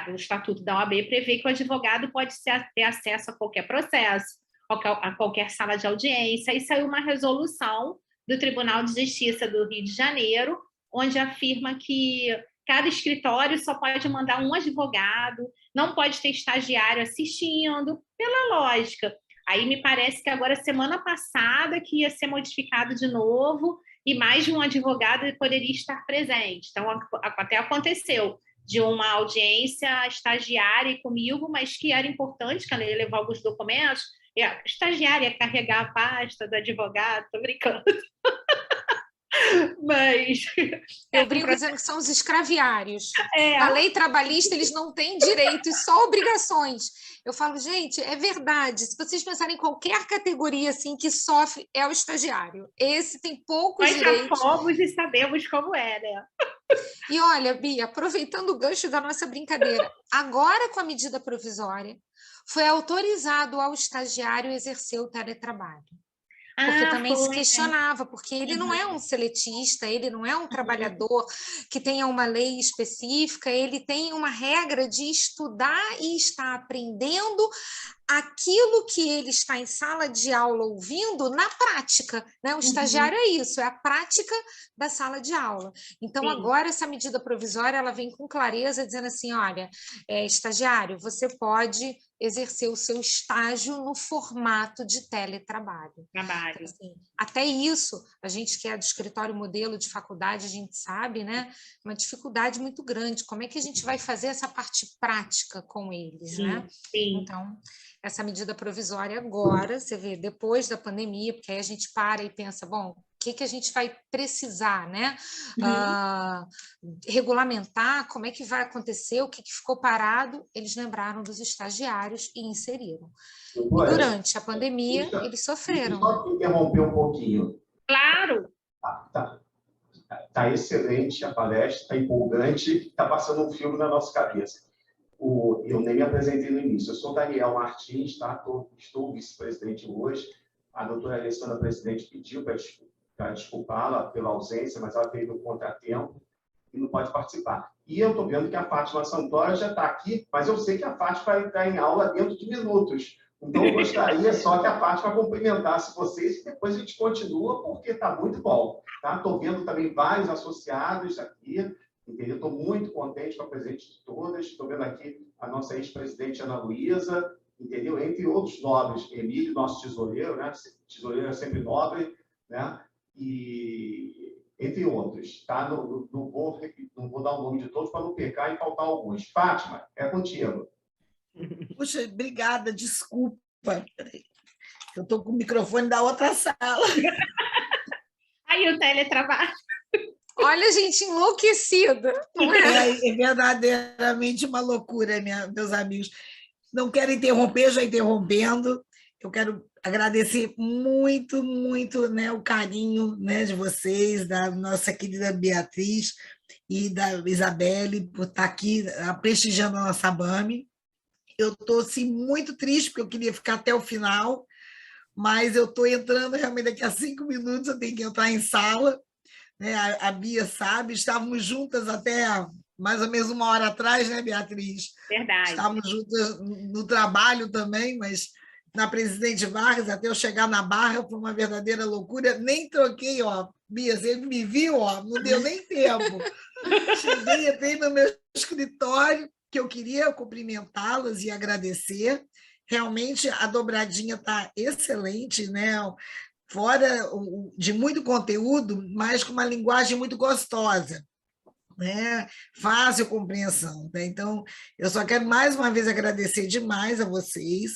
Speaker 2: O Estatuto da OAB prevê que o advogado pode ter acesso a qualquer processo, a qualquer sala de audiência, e saiu uma resolução do Tribunal de Justiça do Rio de Janeiro, onde afirma que cada escritório só pode mandar um advogado, não pode ter estagiário assistindo, pela lógica. Aí me parece que agora, semana passada, que ia ser modificado de novo, e mais de um advogado poderia estar presente. Então, até aconteceu de uma audiência estagiária comigo, mas que era importante, que ela ia levar alguns documentos, e a estagiária ia carregar a pasta do advogado, tô brincando. Mas...
Speaker 3: Eu brinco dizendo que são os escraviários. Na lei trabalhista, eles não têm direitos, só obrigações. Eu falo, gente, é verdade. Se vocês pensarem em qualquer categoria assim que sofre, é o estagiário. Esse tem poucos direitos.
Speaker 2: Nós já fomos e sabemos como é, né?
Speaker 3: E olha, Bia, aproveitando o gancho da nossa brincadeira, agora com a medida provisória, foi autorizado ao estagiário exercer o teletrabalho. Porque também se questionava, porque ele não é um seletista, ele não é um trabalhador que tenha uma lei específica, ele tem uma regra de estudar e estar aprendendo aquilo que ele está em sala de aula ouvindo na prática, né? O estagiário é isso, é a prática da sala de aula. Então, agora essa medida provisória, ela vem com clareza dizendo assim, olha, estagiário, você pode exercer o seu estágio no formato de teletrabalho. Então, assim, até isso, a gente que é do escritório modelo de faculdade, a gente sabe, né? Uma dificuldade muito grande. Como é que a gente vai fazer essa parte prática com eles, né? Então, essa medida provisória agora, você vê, depois da pandemia, porque aí a gente para e pensa, bom, o que a gente vai precisar, né? Regulamentar, como é que vai acontecer, o que ficou parado, eles lembraram dos estagiários e inseriram. E durante a pandemia, eles sofreram.
Speaker 1: Só interromper um pouquinho.
Speaker 2: Claro!
Speaker 1: Tá excelente a palestra, está empolgante, está passando um filme na nossa cabeça. Eu nem me apresentei no início. Eu sou Daniel Martins, tá? Estou vice-presidente hoje. A doutora Alessandra, presidente, pediu para desculpá-la pela ausência, mas ela teve um contratempo e não pode participar. E eu estou vendo que a Fátima Santoro já está aqui, mas eu sei que a Fátima vai entrar em aula dentro de minutos. Então, eu gostaria só que a Fátima cumprimentasse vocês e depois a gente continua, porque está muito bom. Estou vendo também vários associados aqui, entendeu? Estou muito contente com a presença de todas. Estou vendo aqui a nossa ex-presidente Ana Luísa, entendeu? Entre outros nobres, Emílio, nosso tesoureiro, né? Tesoureiro é sempre nobre, né? E entre outros, tá? Não vou dar o nome de todos para não pecar e faltar alguns. Fátima, é contigo.
Speaker 4: Puxa, obrigada, desculpa. Eu estou com o microfone da outra sala.
Speaker 2: Aí o teletrabalho.
Speaker 3: Olha, gente, enlouquecida. Não é?
Speaker 4: É verdadeiramente uma loucura, meus amigos. Não quero interromper, já interrompendo. Eu quero agradecer muito, muito, né, o carinho, né, de vocês, da nossa querida Beatriz e da Isabelle, por estar aqui prestigiando a nossa ABAME. Eu estou assim, muito triste, porque eu queria ficar até o final, mas eu estou entrando realmente daqui a 5 minutos, eu tenho que entrar em sala. Né? A Bia sabe, estávamos juntas até mais ou menos 1 hora atrás, né, Beatriz?
Speaker 2: Verdade.
Speaker 4: Estávamos juntas no trabalho também, mas na Presidente Vargas, até eu chegar na Barra, foi uma verdadeira loucura. Nem troquei, ó, Bia, você me viu, ó, não deu nem tempo. Cheguei, entrei no meu escritório, que eu queria cumprimentá-las e agradecer. Realmente, a dobradinha está excelente, né? Fora de muito conteúdo, mas com uma linguagem muito gostosa, né? Fácil compreensão. Né? Então, eu só quero mais uma vez agradecer demais a vocês,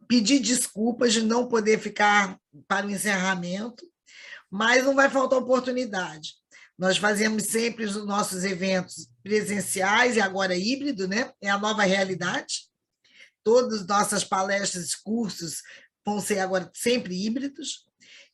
Speaker 4: pedir desculpas de não poder ficar para o encerramento, mas não vai faltar oportunidade. Nós fazemos sempre os nossos eventos presenciais e agora híbrido, né? É a nova realidade. Todas as nossas palestras e cursos vão ser agora sempre híbridos.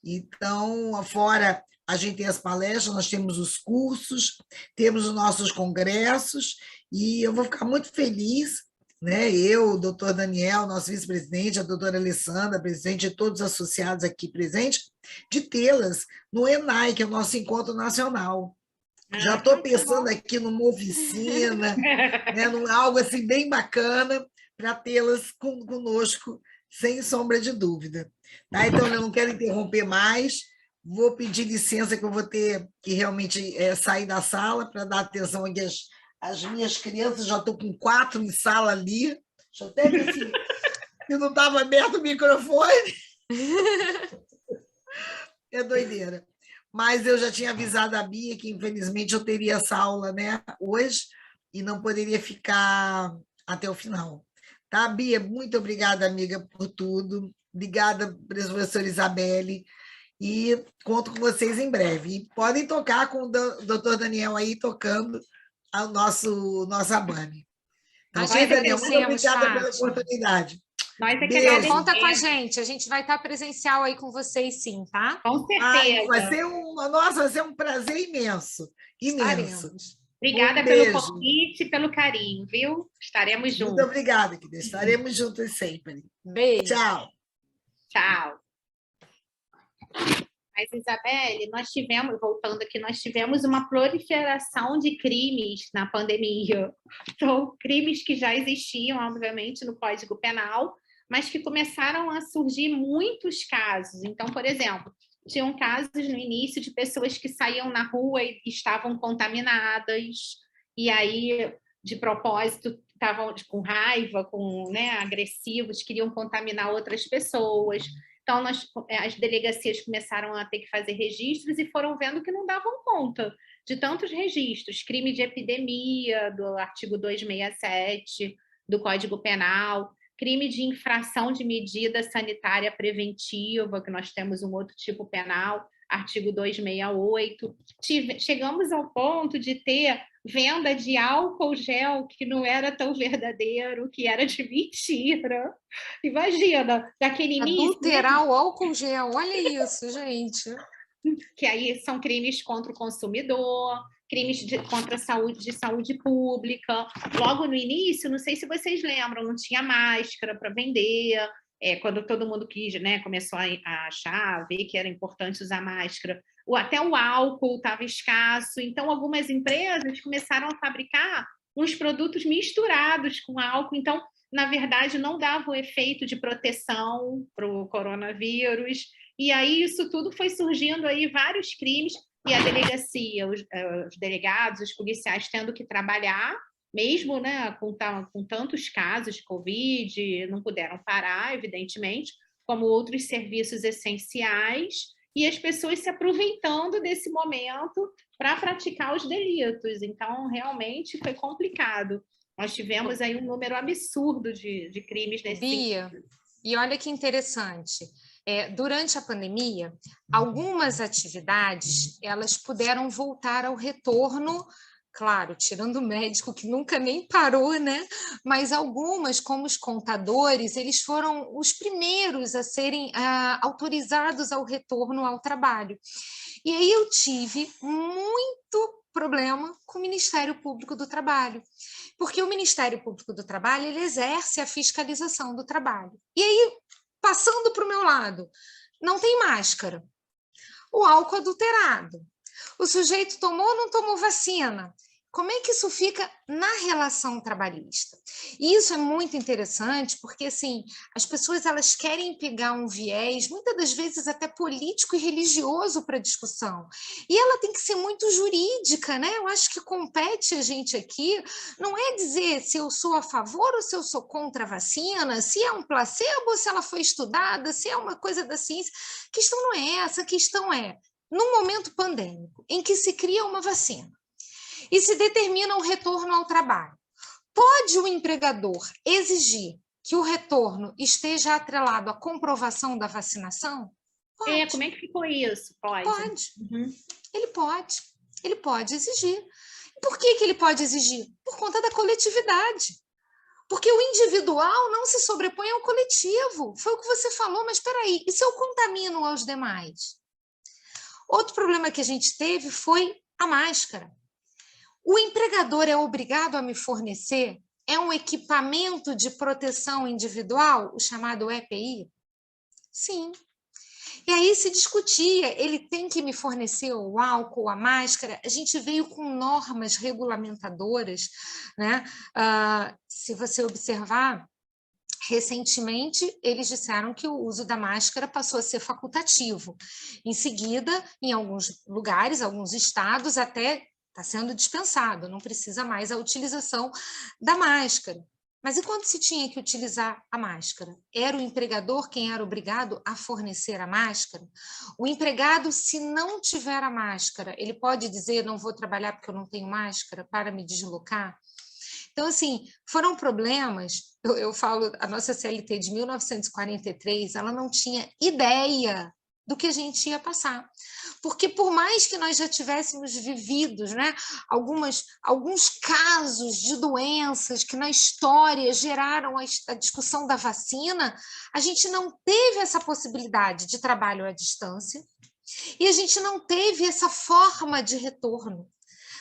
Speaker 4: Então, fora a gente tem as palestras, nós temos os cursos, temos os nossos congressos, e eu vou ficar muito feliz, né? Eu, o doutor Daniel, nosso vice-presidente, a doutora Alessandra, presidente, e todos os associados aqui presentes, de tê-las no ENAI, que é o nosso encontro nacional. Já estou pensando aqui numa oficina, né? Algo assim bem bacana, para tê-las conosco, sem sombra de dúvida. Tá? Então, eu não quero interromper mais, vou pedir licença que eu vou ter que realmente sair da sala para dar atenção aqui às minhas crianças, já estou com 4 em sala ali, deixa eu até ver se não estava aberto o microfone. É doideira. Mas eu já tinha avisado a Bia que, infelizmente, eu teria essa aula, né, hoje e não poderia ficar até o final. Tá, Bia? Muito obrigada, amiga, por tudo. Obrigada, professora Isabelle. E conto com vocês em breve. E podem tocar com o doutor Daniel aí, tocando a nossa ABAME. Então, Daniel, muito obrigada pela oportunidade.
Speaker 2: Nós é que agradecemos.
Speaker 3: Conta com a gente vai estar presencial aí com vocês, sim, tá?
Speaker 2: Com certeza.
Speaker 4: Vai ser um prazer imenso. Imenso.
Speaker 2: Obrigada pelo convite e pelo carinho, viu? Estaremos juntos.
Speaker 4: Muito obrigada, querida. Estaremos juntos sempre.
Speaker 3: Beijo.
Speaker 4: Tchau.
Speaker 2: Tchau. Mas, Isabelle, voltando aqui, nós tivemos uma proliferação de crimes na pandemia. Então, crimes que já existiam, obviamente, no Código Penal, mas que começaram a surgir muitos casos. Então, por exemplo, tinham casos no início de pessoas que saíam na rua e estavam contaminadas, e aí, de propósito, estavam com raiva, agressivos, queriam contaminar outras pessoas. Então, as delegacias começaram a ter que fazer registros e foram vendo que não davam conta de tantos registros. Crime de epidemia, do artigo 267 do Código Penal, crime de infração de medida sanitária preventiva, que nós temos um outro tipo penal, artigo 268. Chegamos ao ponto de ter venda de álcool gel que não era tão verdadeiro, que era de mentira. Imagina, daquele início...
Speaker 3: Adulterar o álcool gel, olha isso, gente.
Speaker 2: Que aí são crimes contra o consumidor, crimes contra a saúde pública. Logo no início, não sei se vocês lembram, não tinha máscara para vender, quando todo mundo quis, né, começou a achar, a ver que era importante usar máscara. Até o álcool estava escasso, então algumas empresas começaram a fabricar uns produtos misturados com álcool, então, na verdade, não dava o efeito de proteção para o coronavírus, e aí isso tudo foi surgindo aí vários crimes, e a delegacia, os delegados, os policiais tendo que trabalhar, mesmo, né, com tantos casos de Covid, não puderam parar, evidentemente, como outros serviços essenciais, e as pessoas se aproveitando desse momento para praticar os delitos. Então, realmente, foi complicado. Nós tivemos aí um número absurdo de crimes nesse
Speaker 3: Bia, sentido. E olha que interessante. Durante a pandemia, algumas atividades elas puderam voltar ao retorno, claro, tirando o médico que nunca nem parou, né? Mas algumas, como os contadores, eles foram os primeiros a serem autorizados ao retorno ao trabalho. E aí eu tive muito problema com o Ministério Público do Trabalho, porque o Ministério Público do Trabalho ele exerce a fiscalização do trabalho. E aí, passando para o meu lado, não tem máscara, o álcool adulterado, o sujeito tomou ou não tomou vacina, como é que isso fica na relação trabalhista? E isso é muito interessante, porque assim, as pessoas elas querem pegar um viés, muitas das vezes até político e religioso para a discussão. E ela tem que ser muito jurídica, né? Eu acho que compete a gente aqui, não é dizer se eu sou a favor ou se eu sou contra a vacina, se é um placebo ou se ela foi estudada, se é uma coisa da ciência. A questão não é essa, a questão é, num momento pandêmico, em que se cria uma vacina, e se determina o retorno ao trabalho. Pode o empregador exigir que o retorno esteja atrelado à comprovação da vacinação? Pode.
Speaker 2: Como é que ficou isso?
Speaker 3: Pode.
Speaker 2: Uhum.
Speaker 3: Ele pode. Ele pode exigir. Por que ele pode exigir? Por conta da coletividade. Porque o individual não se sobrepõe ao coletivo. Foi o que você falou, mas espera aí, e se eu contamino aos demais? Outro problema que a gente teve foi a máscara. O empregador é obrigado a me fornecer um equipamento de proteção individual, o chamado EPI? Sim. E aí se discutia, ele tem que me fornecer o álcool, a máscara. A gente veio com normas regulamentadoras, né? Se você observar, recentemente eles disseram que o uso da máscara passou a ser facultativo. Em seguida, em alguns lugares, alguns estados, até está sendo dispensado, não precisa mais a utilização da máscara. Mas e quando se tinha que utilizar a máscara? Era o empregador quem era obrigado a fornecer a máscara? O empregado, se não tiver a máscara, ele pode dizer, não vou trabalhar porque eu não tenho máscara, para me deslocar? Então, assim, foram problemas, eu falo, a nossa CLT de 1943, ela não tinha ideia do que a gente ia passar. Porque por mais que nós já tivéssemos vivido, né, alguns casos de doenças que na história geraram a discussão da vacina, a gente não teve essa possibilidade de trabalho à distância e a gente não teve essa forma de retorno,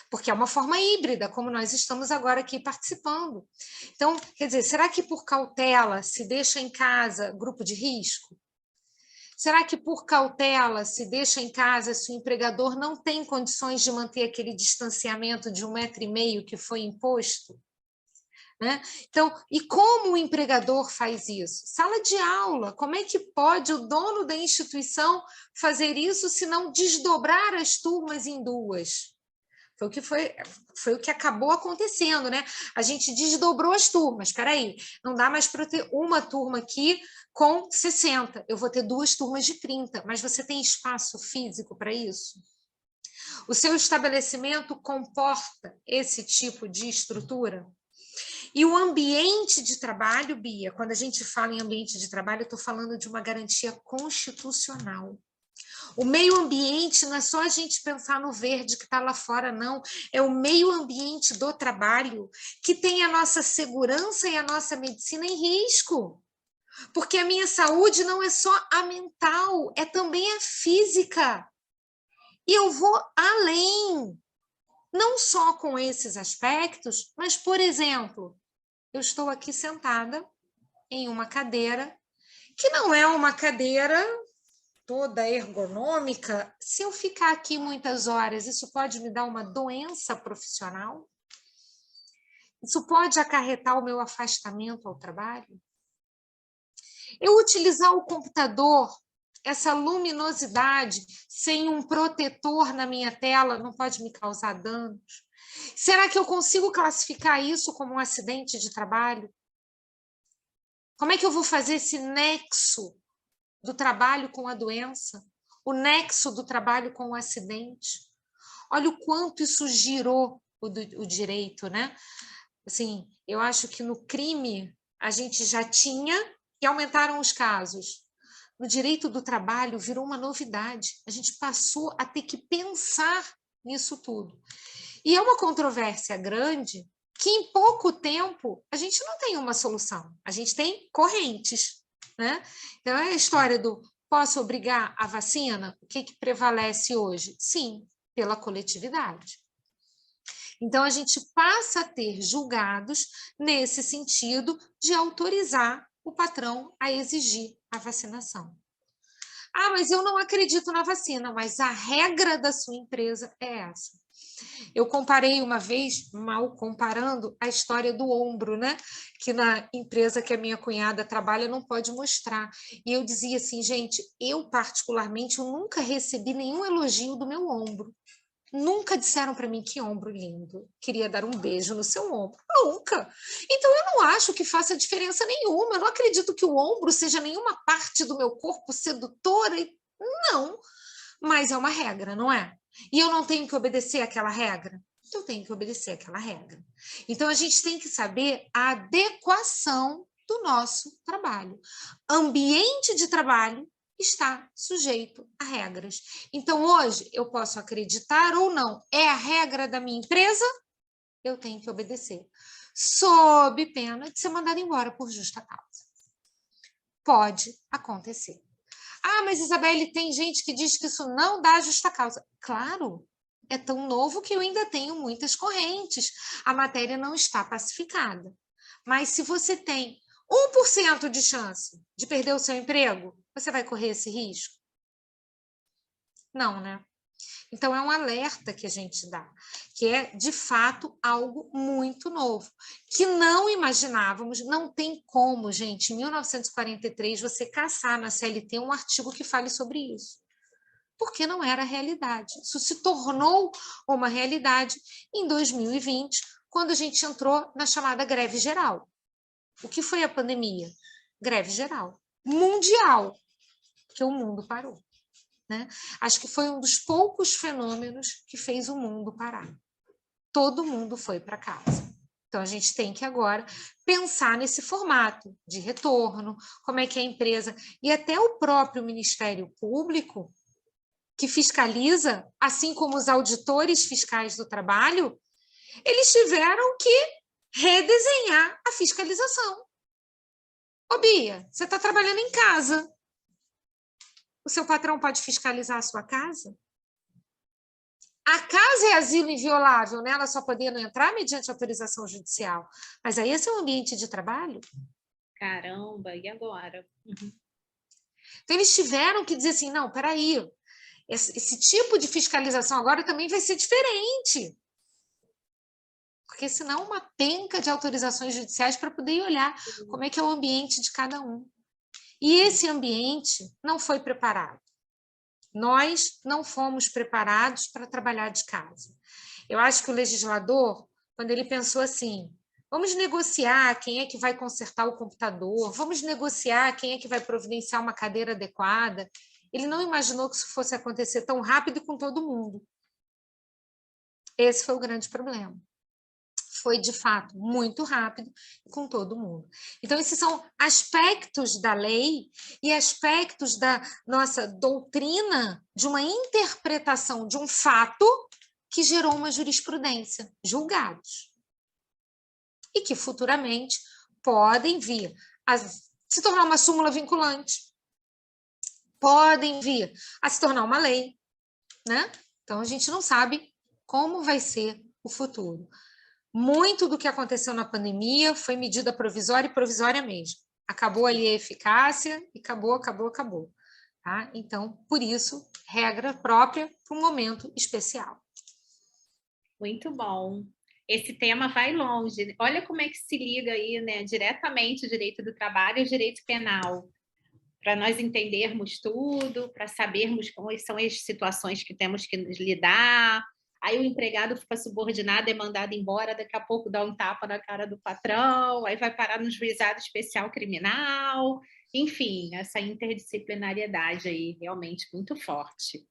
Speaker 3: porque é uma forma híbrida, como nós estamos agora aqui participando. Então, quer dizer, será que por cautela se deixa em casa grupo de risco? Será que por cautela se deixa em casa se o empregador não tem condições de manter aquele distanciamento de 1,5 metro que foi imposto? Né? Então, e como o empregador faz isso? Sala de aula, como é que pode o dono da instituição fazer isso se não desdobrar as turmas em duas? Foi o que acabou acontecendo, né? A gente desdobrou as turmas. Espera aí, não dá mais para ter uma turma aqui com 60. Eu vou ter 2 turmas de 30. Mas você tem espaço físico para isso? O seu estabelecimento comporta esse tipo de estrutura? E o ambiente de trabalho, Bia, quando a gente fala em ambiente de trabalho, eu estou falando de uma garantia constitucional. O meio ambiente não é só a gente pensar no verde que está lá fora, não. É o meio ambiente do trabalho que tem a nossa segurança e a nossa medicina em risco. Porque a minha saúde não é só a mental, é também a física. E eu vou além. Não só com esses aspectos, mas, por exemplo, eu estou aqui sentada em uma cadeira que não é uma cadeira toda ergonômica. Se eu ficar aqui muitas horas, isso pode me dar uma doença profissional? Isso pode acarretar o meu afastamento ao trabalho? Eu utilizar o computador, essa luminosidade, sem um protetor na minha tela, não pode me causar danos? Será que eu consigo classificar isso como um acidente de trabalho? Como é que eu vou fazer esse nexo do trabalho com a doença, o nexo do trabalho com o acidente? Olha o quanto isso girou o direito, né? Assim, eu acho que no crime a gente já tinha e aumentaram os casos. No direito do trabalho virou uma novidade. A gente passou a ter que pensar nisso tudo. E é uma controvérsia grande que em pouco tempo a gente não tem uma solução. A gente tem correntes, né? Então, é a história do posso obrigar a vacina? O que prevalece hoje? Sim, pela coletividade. Então, a gente passa a ter julgados nesse sentido de autorizar o patrão a exigir a vacinação. Ah, mas eu não acredito na vacina, mas a regra da sua empresa é essa. Eu comparei uma vez, mal comparando, a história do ombro, né? Que na empresa que a minha cunhada trabalha não pode mostrar. E eu dizia assim, gente, eu particularmente eu nunca recebi nenhum elogio do meu ombro. Nunca disseram para mim que ombro lindo, queria dar um beijo no seu ombro. Nunca. Então eu não acho que faça diferença nenhuma. Eu não acredito que o ombro seja nenhuma parte do meu corpo sedutora. Não. Mas é uma regra, não é? E eu não tenho que obedecer àquela regra? Eu tenho que obedecer àquela regra. Então a gente tem que saber a adequação do nosso trabalho. Ambiente de trabalho está sujeito a regras. Então, hoje, eu posso acreditar ou não. É a regra da minha empresa? Eu tenho que obedecer. Sob pena de ser mandado embora por justa causa. Pode acontecer. Ah, mas Isabelle, tem gente que diz que isso não dá justa causa. Claro, é tão novo que eu ainda tenho muitas correntes. A matéria não está pacificada. Mas se você tem 1% de chance de perder o seu emprego, você vai correr esse risco? Não, né? Então, é um alerta que a gente dá, que é, de fato, algo muito novo, que não imaginávamos, não tem como, gente, em 1943, você caçar na CLT um artigo que fale sobre isso, porque não era realidade. Isso se tornou uma realidade em 2020, quando a gente entrou na chamada greve geral. O que foi a pandemia? Greve geral, mundial, porque o mundo parou. Né? Acho que foi um dos poucos fenômenos que fez o mundo parar. Todo mundo foi para casa. Então, a gente tem que agora pensar nesse formato de retorno, como é que a empresa, e até o próprio Ministério Público, que fiscaliza, assim como os auditores fiscais do trabalho, eles tiveram que redesenhar a fiscalização. Ô, Bia, você está trabalhando em casa. O seu patrão pode fiscalizar a sua casa? A casa é asilo inviolável, né? Ela só poderia entrar mediante autorização judicial. Mas aí esse é um ambiente de trabalho?
Speaker 2: Caramba, e agora?
Speaker 3: Então, eles tiveram que dizer assim, não, peraí, esse tipo de fiscalização agora também vai ser diferente. Porque senão uma penca de autorizações judiciais para poder olhar como é que é o ambiente de cada um. E esse ambiente não foi preparado. Nós não fomos preparados para trabalhar de casa. Eu acho que o legislador, quando ele pensou assim, vamos negociar quem é que vai consertar o computador, vamos negociar quem é que vai providenciar uma cadeira adequada, ele não imaginou que isso fosse acontecer tão rápido e com todo mundo. Esse foi o grande problema. Foi, de fato, muito rápido com todo mundo. Então, esses são aspectos da lei e aspectos da nossa doutrina de uma interpretação de um fato que gerou uma jurisprudência, julgados. E que futuramente podem vir a se tornar uma súmula vinculante, podem vir a se tornar uma lei, né? Então, a gente não sabe como vai ser o futuro. Muito do que aconteceu na pandemia foi medida provisória e provisória mesmo. Acabou ali a eficácia e acabou. Tá? Então, por isso, regra própria para um momento especial.
Speaker 2: Muito bom. Esse tema vai longe. Olha como é que se liga aí, né, diretamente o direito do trabalho e o direito penal. Para nós entendermos tudo, para sabermos quais são as situações que temos que lidar. Aí o empregado fica subordinado, é mandado embora, daqui a pouco dá um tapa na cara do patrão, aí vai parar no juizado especial criminal, enfim, essa interdisciplinariedade aí realmente muito forte.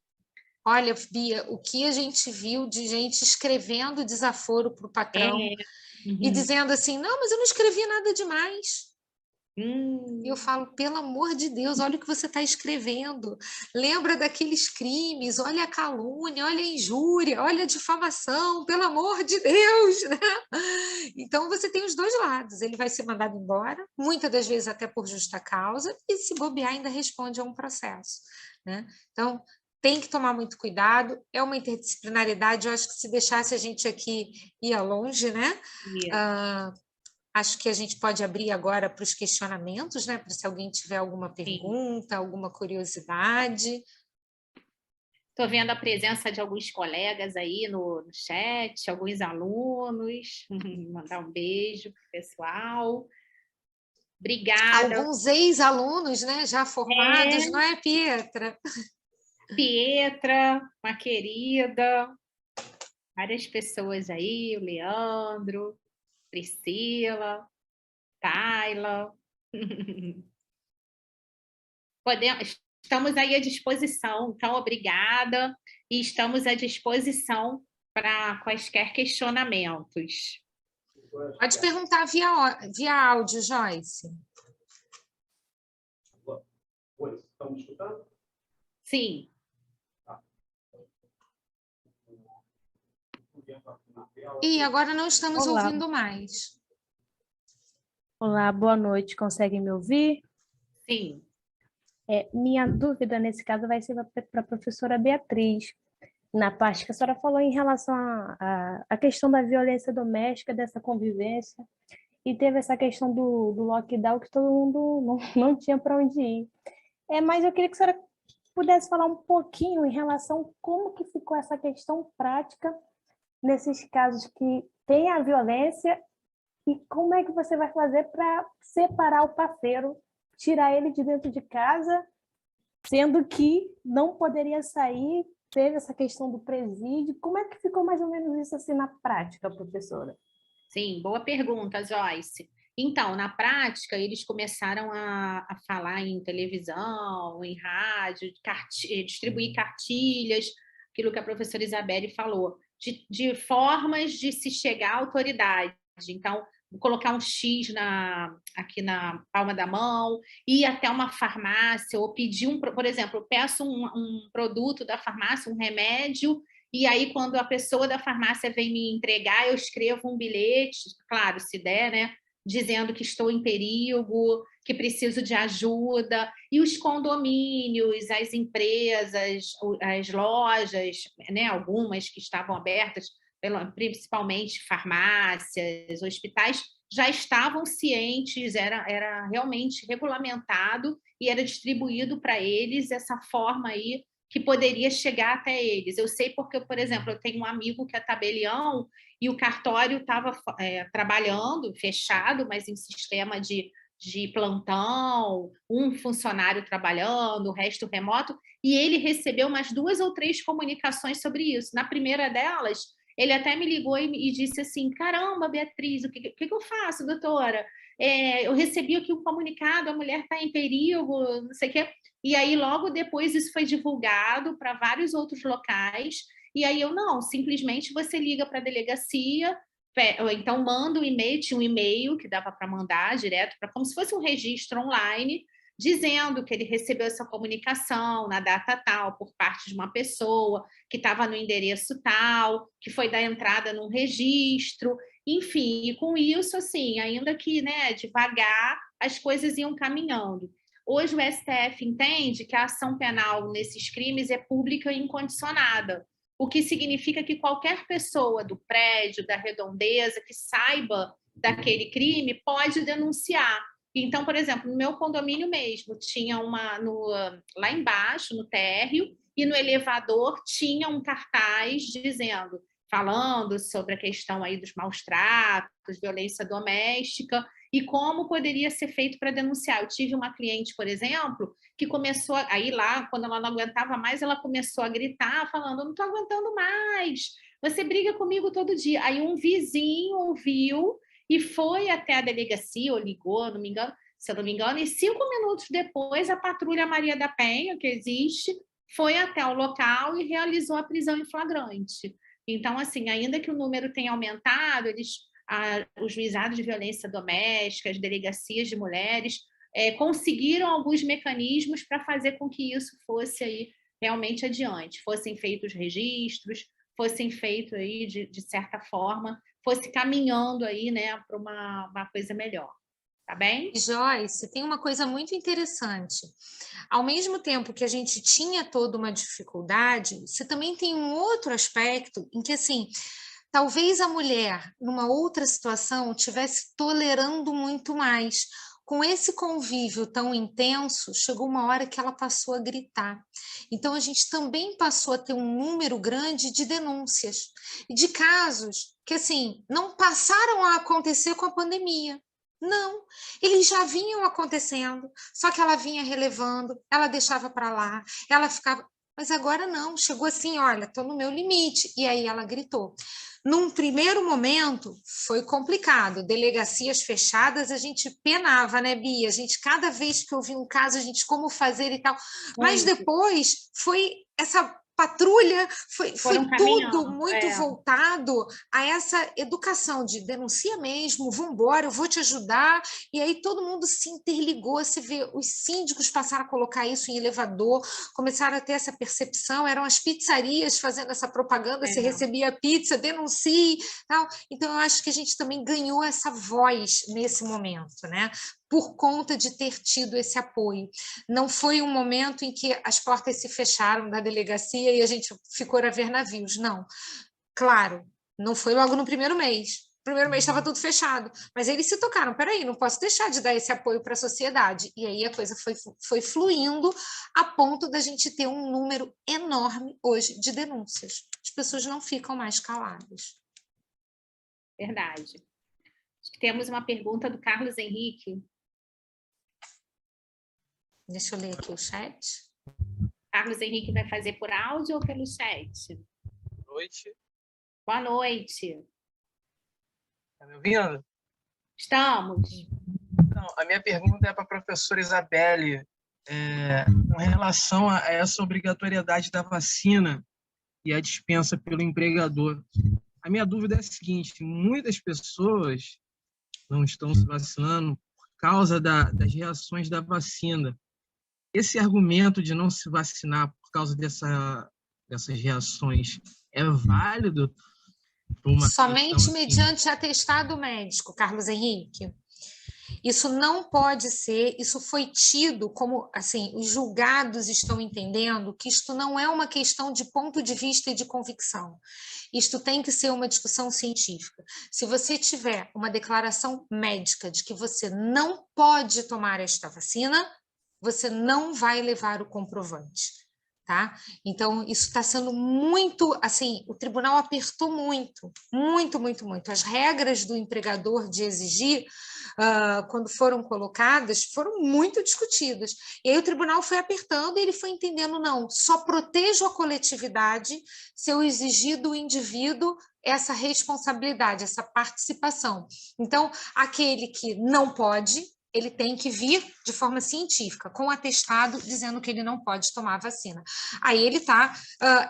Speaker 3: Olha, Bia, o que a gente viu de gente escrevendo desaforo para o patrão e dizendo assim, não, mas eu não escrevi nada demais. E eu falo, pelo amor de Deus, olha o que você está escrevendo. Lembra daqueles crimes, olha a calúnia, olha a injúria, olha a difamação, pelo amor de Deus. Né? Então, você tem os dois lados. Ele vai ser mandado embora, muitas das vezes até por justa causa, e se bobear ainda responde a um processo. Né? Então, tem que tomar muito cuidado. É uma interdisciplinariedade, eu acho que se deixasse a gente aqui ia longe, né? Acho que a gente pode abrir agora para os questionamentos, né? Para se alguém tiver alguma pergunta, alguma curiosidade.
Speaker 2: Estou vendo a presença de alguns colegas aí no chat, alguns alunos. Mandar um beijo para o pessoal. Obrigada.
Speaker 3: Alguns ex-alunos, né, já formados, não é, Pietra?
Speaker 2: Pietra, uma querida. Várias pessoas aí, o Leandro, Priscila, Tayla. Estamos aí à disposição, então, obrigada, e estamos à disposição para quaisquer questionamentos.
Speaker 3: Pode perguntar via áudio, Joyce.
Speaker 1: Oi, estão me escutando?
Speaker 2: Sim.
Speaker 3: E agora não estamos
Speaker 5: Olá.
Speaker 3: ouvindo mais.
Speaker 5: Olá, boa noite. Conseguem me ouvir?
Speaker 2: Sim.
Speaker 5: Minha dúvida, nesse caso, vai ser para a professora Beatriz, na parte que a senhora falou em relação à questão da violência doméstica, dessa convivência, e teve essa questão do lockdown, que todo mundo não tinha para onde ir. Mas eu queria que a senhora pudesse falar um pouquinho em relação a como que ficou essa questão prática nesses casos que tem a violência, e como é que você vai fazer para separar o parceiro, tirar ele de dentro de casa, sendo que não poderia sair, teve essa questão do presídio. Como é que ficou mais ou menos isso assim na prática, professora?
Speaker 2: Sim, boa pergunta, Joyce. Então, na prática, eles começaram a falar em televisão, em rádio, distribuir cartilhas, aquilo que a professora Isabelle falou, de formas de se chegar à autoridade. Então, colocar um X aqui na palma da mão, ir até uma farmácia, ou pedir por exemplo, eu peço um produto da farmácia, um remédio, e aí quando a pessoa da farmácia vem me entregar, eu escrevo um bilhete, claro, se der, né, dizendo que estou em perigo, que preciso de ajuda, e os condomínios, as empresas, as lojas, né, algumas que estavam abertas, principalmente farmácias, hospitais, já estavam cientes, era realmente regulamentado e era distribuído para eles essa forma aí que poderia chegar até eles. Eu sei porque, por exemplo, eu tenho um amigo que é tabelião e o cartório estava trabalhando, fechado, mas em sistema de plantão, um funcionário trabalhando, o resto remoto, e ele recebeu umas 2 ou 3 comunicações sobre isso. Na primeira delas, ele até me ligou e disse assim, caramba, Beatriz, o que eu faço, doutora? Eu recebi aqui um comunicado, a mulher está em perigo, não sei o quê. E aí, logo depois, isso foi divulgado para vários outros locais. E aí não, simplesmente você liga para a delegacia, ou então manda um e-mail, tinha um e-mail que dava para mandar direto, como se fosse um registro online, dizendo que ele recebeu essa comunicação na data tal, por parte de uma pessoa, que estava no endereço tal, que foi dar entrada num registro, enfim, e com isso, assim, ainda que, né, devagar, as coisas iam caminhando. Hoje o STF entende que a ação penal nesses crimes é pública e incondicionada, o que significa que qualquer pessoa do prédio, da redondeza, que saiba daquele crime, pode denunciar. Então, por exemplo, no meu condomínio mesmo, tinha lá embaixo, no térreo, e no elevador tinha um cartaz falando sobre a questão aí dos maus tratos, violência doméstica, e como poderia ser feito para denunciar. Eu tive uma cliente, por exemplo, que começou a ir lá, quando ela não aguentava mais, ela começou a gritar, falando, eu não estou aguentando mais, você briga comigo todo dia. Aí um vizinho ouviu e foi até a delegacia, ou ligou, não me engano, se eu não me engano, e 5 minutos depois, a patrulha Maria da Penha, que existe, foi até o local e realizou a prisão em flagrante. Então, assim, ainda que o número tenha aumentado, os juizados de violência doméstica, as delegacias de mulheres, conseguiram alguns mecanismos para fazer com que isso fosse aí realmente adiante, fossem feitos registros, fossem feitos aí de certa forma, fosse caminhando aí, né, para uma coisa melhor. Tá bem?
Speaker 3: Joyce, tem uma coisa muito interessante. Ao mesmo tempo que a gente tinha toda uma dificuldade, você também tem um outro aspecto em que, assim, talvez a mulher, numa outra situação, estivesse tolerando muito mais. com esse convívio tão intenso, chegou uma hora que ela passou a gritar. Então, a gente também passou a ter um número grande de denúncias, e de casos que, assim, não passaram a acontecer com a pandemia. Não, eles já vinham acontecendo, só que ela vinha relevando, ela deixava para lá, ela ficava... Mas agora não, chegou assim, olha, estou no meu limite. E aí ela gritou. Num primeiro momento, foi complicado. Delegacias fechadas, a gente penava, né, Bia? A gente, cada vez que ouvia um caso, a gente, como fazer e tal. Mas depois foi essa patrulha, foi tudo muito voltado a essa educação de denuncia mesmo, vamos embora, eu vou te ajudar. E aí todo mundo se interligou, você vê, os síndicos passaram a colocar isso em elevador, começaram a ter essa percepção, eram as pizzarias fazendo essa propaganda, você recebia pizza, denuncie, tal. Então eu acho que a gente também ganhou essa voz nesse momento, né? Por conta de ter tido esse apoio. Não foi um momento em que as portas se fecharam da delegacia e a gente ficou a ver navios, não. Claro, não foi logo no primeiro mês. No primeiro mês estava tudo fechado, mas eles se tocaram, peraí, não posso deixar de dar esse apoio para a sociedade. E aí a coisa foi fluindo a ponto da gente ter um número enorme hoje de denúncias. As pessoas não ficam mais caladas.
Speaker 2: Verdade. Acho que temos uma pergunta do Carlos Henrique.
Speaker 3: Deixa eu ler aqui o chat.
Speaker 2: Carlos Henrique vai fazer por áudio ou pelo chat?
Speaker 6: Boa noite.
Speaker 2: Boa noite.
Speaker 6: Está me ouvindo?
Speaker 2: Estamos.
Speaker 6: Então, a minha pergunta é para a professora Isabelle, com relação a essa obrigatoriedade da vacina e a dispensa pelo empregador. A minha dúvida é a seguinte: muitas pessoas não estão se vacinando por causa das reações da vacina. Esse argumento de não se vacinar por causa dessas reações é válido?
Speaker 3: Somente mediante atestado médico, Carlos Henrique. Isso não pode ser, isso foi tido como, assim, os julgados estão entendendo que isto não é uma questão de ponto de vista e de convicção. Isto tem que ser uma discussão científica. Se você tiver uma declaração médica de que você não pode tomar esta vacina, você não vai levar o comprovante, tá? Então, isso está sendo muito, assim, o tribunal apertou muito, muito, muito, muito. As regras do empregador de exigir, quando foram colocadas, foram muito discutidas. E aí o tribunal foi apertando e ele foi entendendo, não, só protejo a coletividade se eu exigir do indivíduo essa responsabilidade, essa participação. Então, aquele que não pode, ele tem que vir de forma científica, com atestado dizendo que ele não pode tomar a vacina. Aí ele está,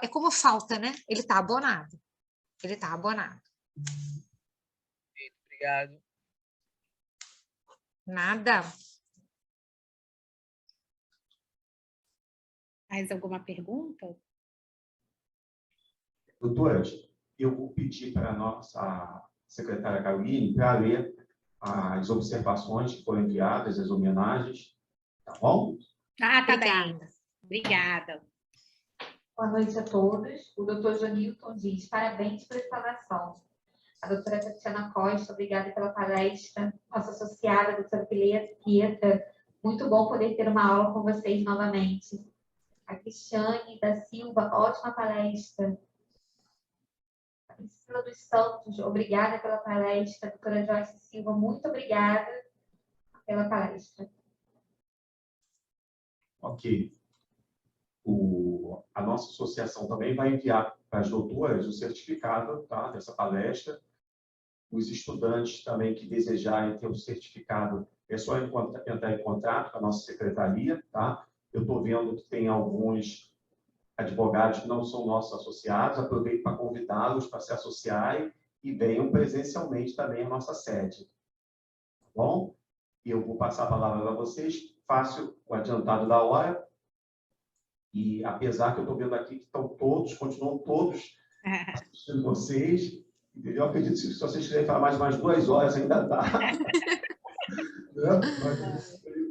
Speaker 3: é como falta, né? Ele está abonado. Ele está abonado.
Speaker 6: Obrigado.
Speaker 3: Nada.
Speaker 2: Mais alguma pergunta?
Speaker 1: Doutoras, eu vou pedir para a nossa secretária Caroline para ler as observações que foram enviadas, as homenagens, tá bom?
Speaker 2: Ah, tá
Speaker 3: Obrigada.
Speaker 2: bem. Obrigada.
Speaker 7: Boa noite a todos. O doutor Jonilton diz, parabéns pela explanação. A doutora Tatiana Costa, obrigada pela palestra. Nossa associada, a doutora Pietra, muito bom poder ter uma aula com vocês novamente. A Cristiane da Silva, ótima palestra. A Priscila dos Santos, obrigada pela palestra. A doutora Joyce Silva, muito obrigada pela palestra.
Speaker 1: Ok. A nossa associação também vai enviar para as doutoras o certificado, tá, dessa palestra. Os estudantes também que desejarem ter o certificado, é só entrar em contato com a nossa secretaria, tá? Eu estou vendo que tem alguns advogados que não são nossos associados, aproveito para convidá-los para se associarem e venham presencialmente também à nossa sede. Tá bom? E eu vou passar a palavra para vocês, faço o adiantado da hora, e apesar que eu estou vendo aqui que continuam todos assistindo vocês, eu acredito que se vocês quiserem falar mais 2 horas, ainda dá.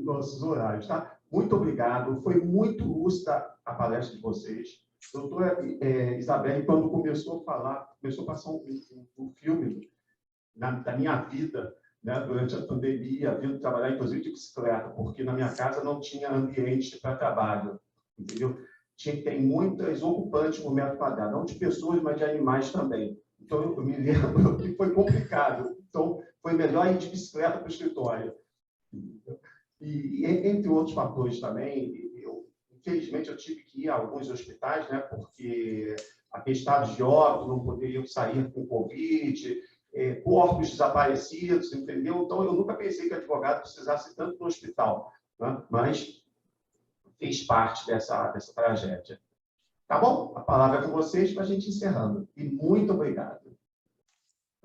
Speaker 1: Nossos horários, tá? Muito obrigado, foi muito lúcida a palestra de vocês. Doutora Isabelle, quando começou a falar, começou a passar um filme da minha vida, né, durante a pandemia, vindo trabalhar, inclusive, de bicicleta, porque na minha casa não tinha ambiente para trabalho, entendeu? Tem muitas ocupantes por metro quadrado, não de pessoas, mas de animais também. Então, eu me lembro que foi complicado. Então, foi melhor ir de bicicleta para o escritório. E, entre outros fatores também, infelizmente, eu tive que ir a alguns hospitais, né, porque atestados de óbito não poderiam sair com Covid, corpos desaparecidos, entendeu? Então, eu nunca pensei que advogado precisasse tanto no hospital, né? Mas fez parte dessa tragédia. Tá bom? A palavra é com vocês para a gente encerrando. E muito obrigado.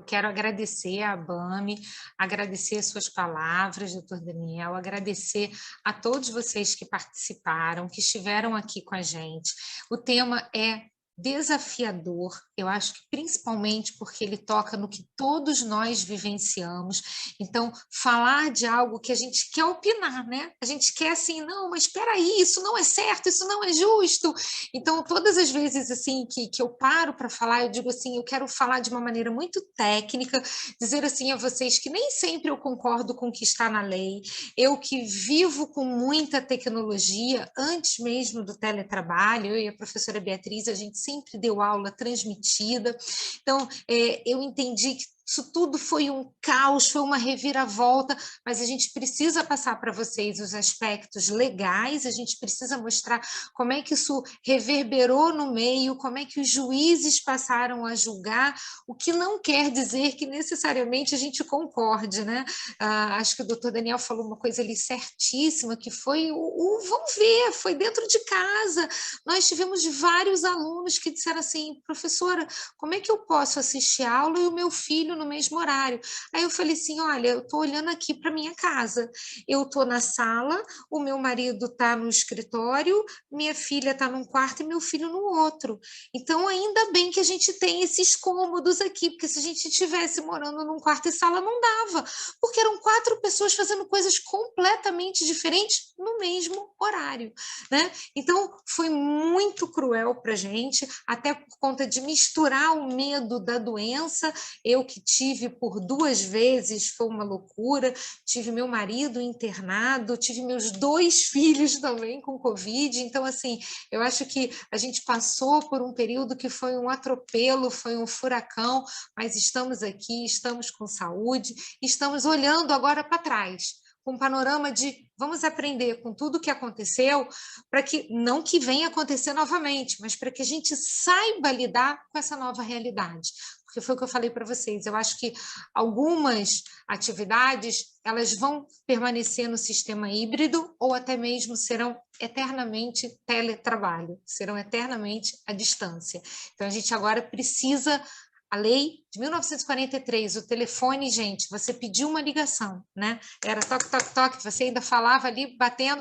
Speaker 3: Quero agradecer a ABAME, agradecer as suas palavras, doutor Daniel, agradecer a todos vocês que participaram, que estiveram aqui com a gente. O tema é desafiador, eu acho que principalmente porque ele toca no que todos nós vivenciamos. Então, falar de algo que a gente quer opinar, né? A gente quer assim, não, mas espera aí, isso não é certo, isso não é justo. Então, todas as vezes assim que eu paro para falar, eu digo assim, eu quero falar de uma maneira muito técnica, dizer assim a vocês que nem sempre eu concordo com o que está na lei, eu que vivo com muita tecnologia, antes mesmo do teletrabalho, eu e a professora Beatriz, a gente sempre deu aula transmitida, então eu entendi que isso tudo foi um caos, foi uma reviravolta, mas a gente precisa passar para vocês os aspectos legais, a gente precisa mostrar como é que isso reverberou no meio, como é que os juízes passaram a julgar, o que não quer dizer que necessariamente a gente concorde, né? Acho que o doutor Daniel falou uma coisa ali certíssima, que foi vamos ver, foi dentro de casa. Nós tivemos vários alunos que disseram assim, professora, como é que eu posso assistir a aula e o meu filho no mesmo horário? Aí eu falei assim, olha, eu estou olhando aqui para minha casa, eu estou na sala, o meu marido está no escritório, minha filha está num quarto e meu filho no outro. Então, ainda bem que a gente tem esses cômodos aqui, porque se a gente estivesse morando num quarto e sala, não dava, porque eram 4 pessoas fazendo coisas completamente diferentes no mesmo horário, né? Então, foi muito cruel para a gente, até por conta de misturar o medo da doença. Eu que tive por 2 vezes, foi uma loucura, tive meu marido internado, tive meus 2 filhos também com Covid, então, assim, eu acho que a gente passou por um período que foi um atropelo, foi um furacão, mas estamos aqui, estamos com saúde, estamos olhando agora para trás, com um panorama de vamos aprender com tudo o que aconteceu, para que não que venha acontecer novamente, mas para que a gente saiba lidar com essa nova realidade. Porque foi o que eu falei para vocês, eu acho que algumas atividades elas vão permanecer no sistema híbrido ou até mesmo serão eternamente teletrabalho, serão eternamente à distância. Então, a gente agora precisa. A lei de 1943, o telefone, gente, você pediu uma ligação, né? Era toque, toque, toque, você ainda falava ali, batendo.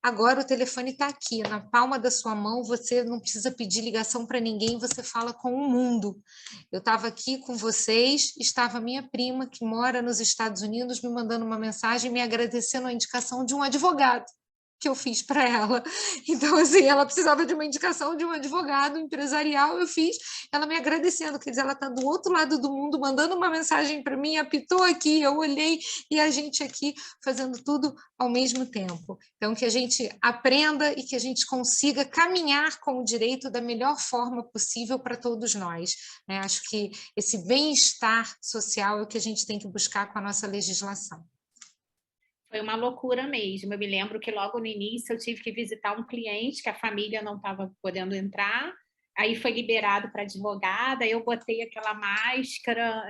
Speaker 3: Agora o telefone está aqui, na palma da sua mão, você não precisa pedir ligação para ninguém, você fala com o mundo. Eu estava aqui com vocês, estava minha prima, que mora nos Estados Unidos, me mandando uma mensagem, me agradecendo a indicação de um advogado que eu fiz para ela. Então, assim, ela precisava de uma indicação de um advogado empresarial, eu fiz, ela me agradecendo, quer dizer, ela está do outro lado do mundo, mandando uma mensagem para mim, apitou aqui, eu olhei, e a gente aqui fazendo tudo ao mesmo tempo. Então, que a gente aprenda e que a gente consiga caminhar com o direito da melhor forma possível para todos nós, né? Acho que esse bem-estar social é o que a gente tem que buscar com a nossa legislação.
Speaker 2: Foi uma loucura mesmo. Eu me lembro que logo no início eu tive que visitar um cliente que a família não estava podendo entrar, aí foi liberado para advogada, eu botei aquela máscara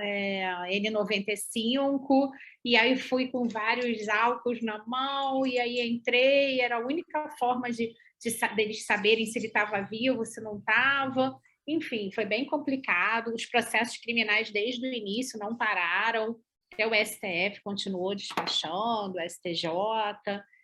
Speaker 2: N95, e aí fui com vários álcools na mão, e aí entrei, era a única forma deles saberem se ele estava vivo, se não estava. Enfim, foi bem complicado, os processos criminais desde o início não pararam, até o STF continuou despachando, o STJ,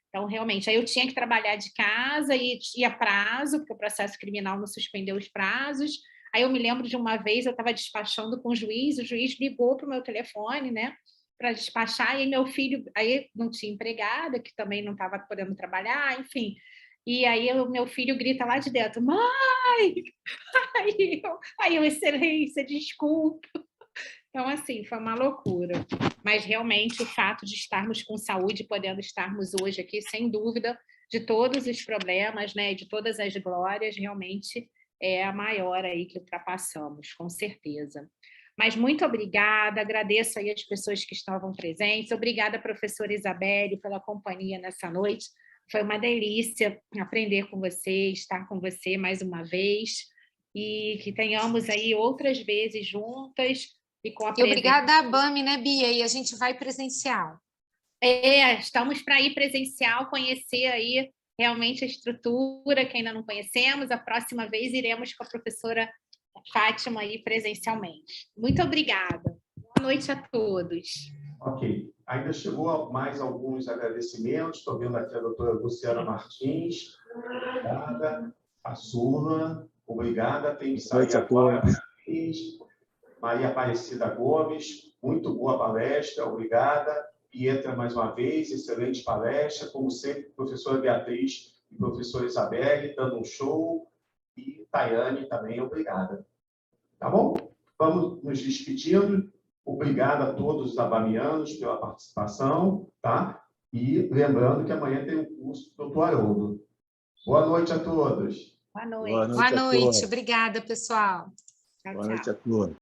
Speaker 2: então realmente, aí eu tinha que trabalhar de casa e a prazo, porque o processo criminal não suspendeu os prazos. Aí eu me lembro de uma vez, eu estava despachando com o juiz ligou para o meu telefone, né, para despachar, e aí meu filho, aí não tinha empregada, que também não estava podendo trabalhar, enfim, e aí o meu filho grita lá de dentro, mãe! Aí eu, excelência, desculpa. Então, assim, foi uma loucura. Mas, realmente, o fato de estarmos com saúde, podendo estarmos hoje aqui, sem dúvida, de todos os problemas, né, de todas as glórias, realmente é a maior aí que ultrapassamos, com certeza. Mas muito obrigada, agradeço aí as pessoas que estavam presentes, obrigada, professora Isabelle, pela companhia nessa noite. Foi uma delícia aprender com você, estar com você mais uma vez, e que tenhamos aí outras vezes juntas, e com a
Speaker 3: E
Speaker 2: presença...
Speaker 3: obrigada à ABAME, né, Bia? E a gente vai presencial.
Speaker 2: Estamos para ir presencial, conhecer aí realmente a estrutura, que ainda não conhecemos. A próxima vez iremos com a professora Fátima aí presencialmente. Muito obrigada. Boa noite a todos.
Speaker 1: Ok. Ainda chegou mais alguns agradecimentos. Estou vendo aqui a doutora Luciana Martins. Obrigada. A Sula. Obrigada. Tem que sair agora. Maria Aparecida Gomes. Muito boa palestra. Obrigada. Pietra, mais uma vez. Excelente palestra. Como sempre, professora Beatriz e professora Isabelle, dando um show. E Tayane também, obrigada. Tá bom? Vamos nos despedindo. Obrigado a todos os abamianos pela participação, tá? E lembrando que amanhã tem o curso do doutor Haroldo. Boa noite a todos.
Speaker 2: Boa noite.
Speaker 3: Boa noite. Obrigada, pessoal.
Speaker 2: Tchau,
Speaker 8: Boa noite
Speaker 2: tchau.
Speaker 8: a todos.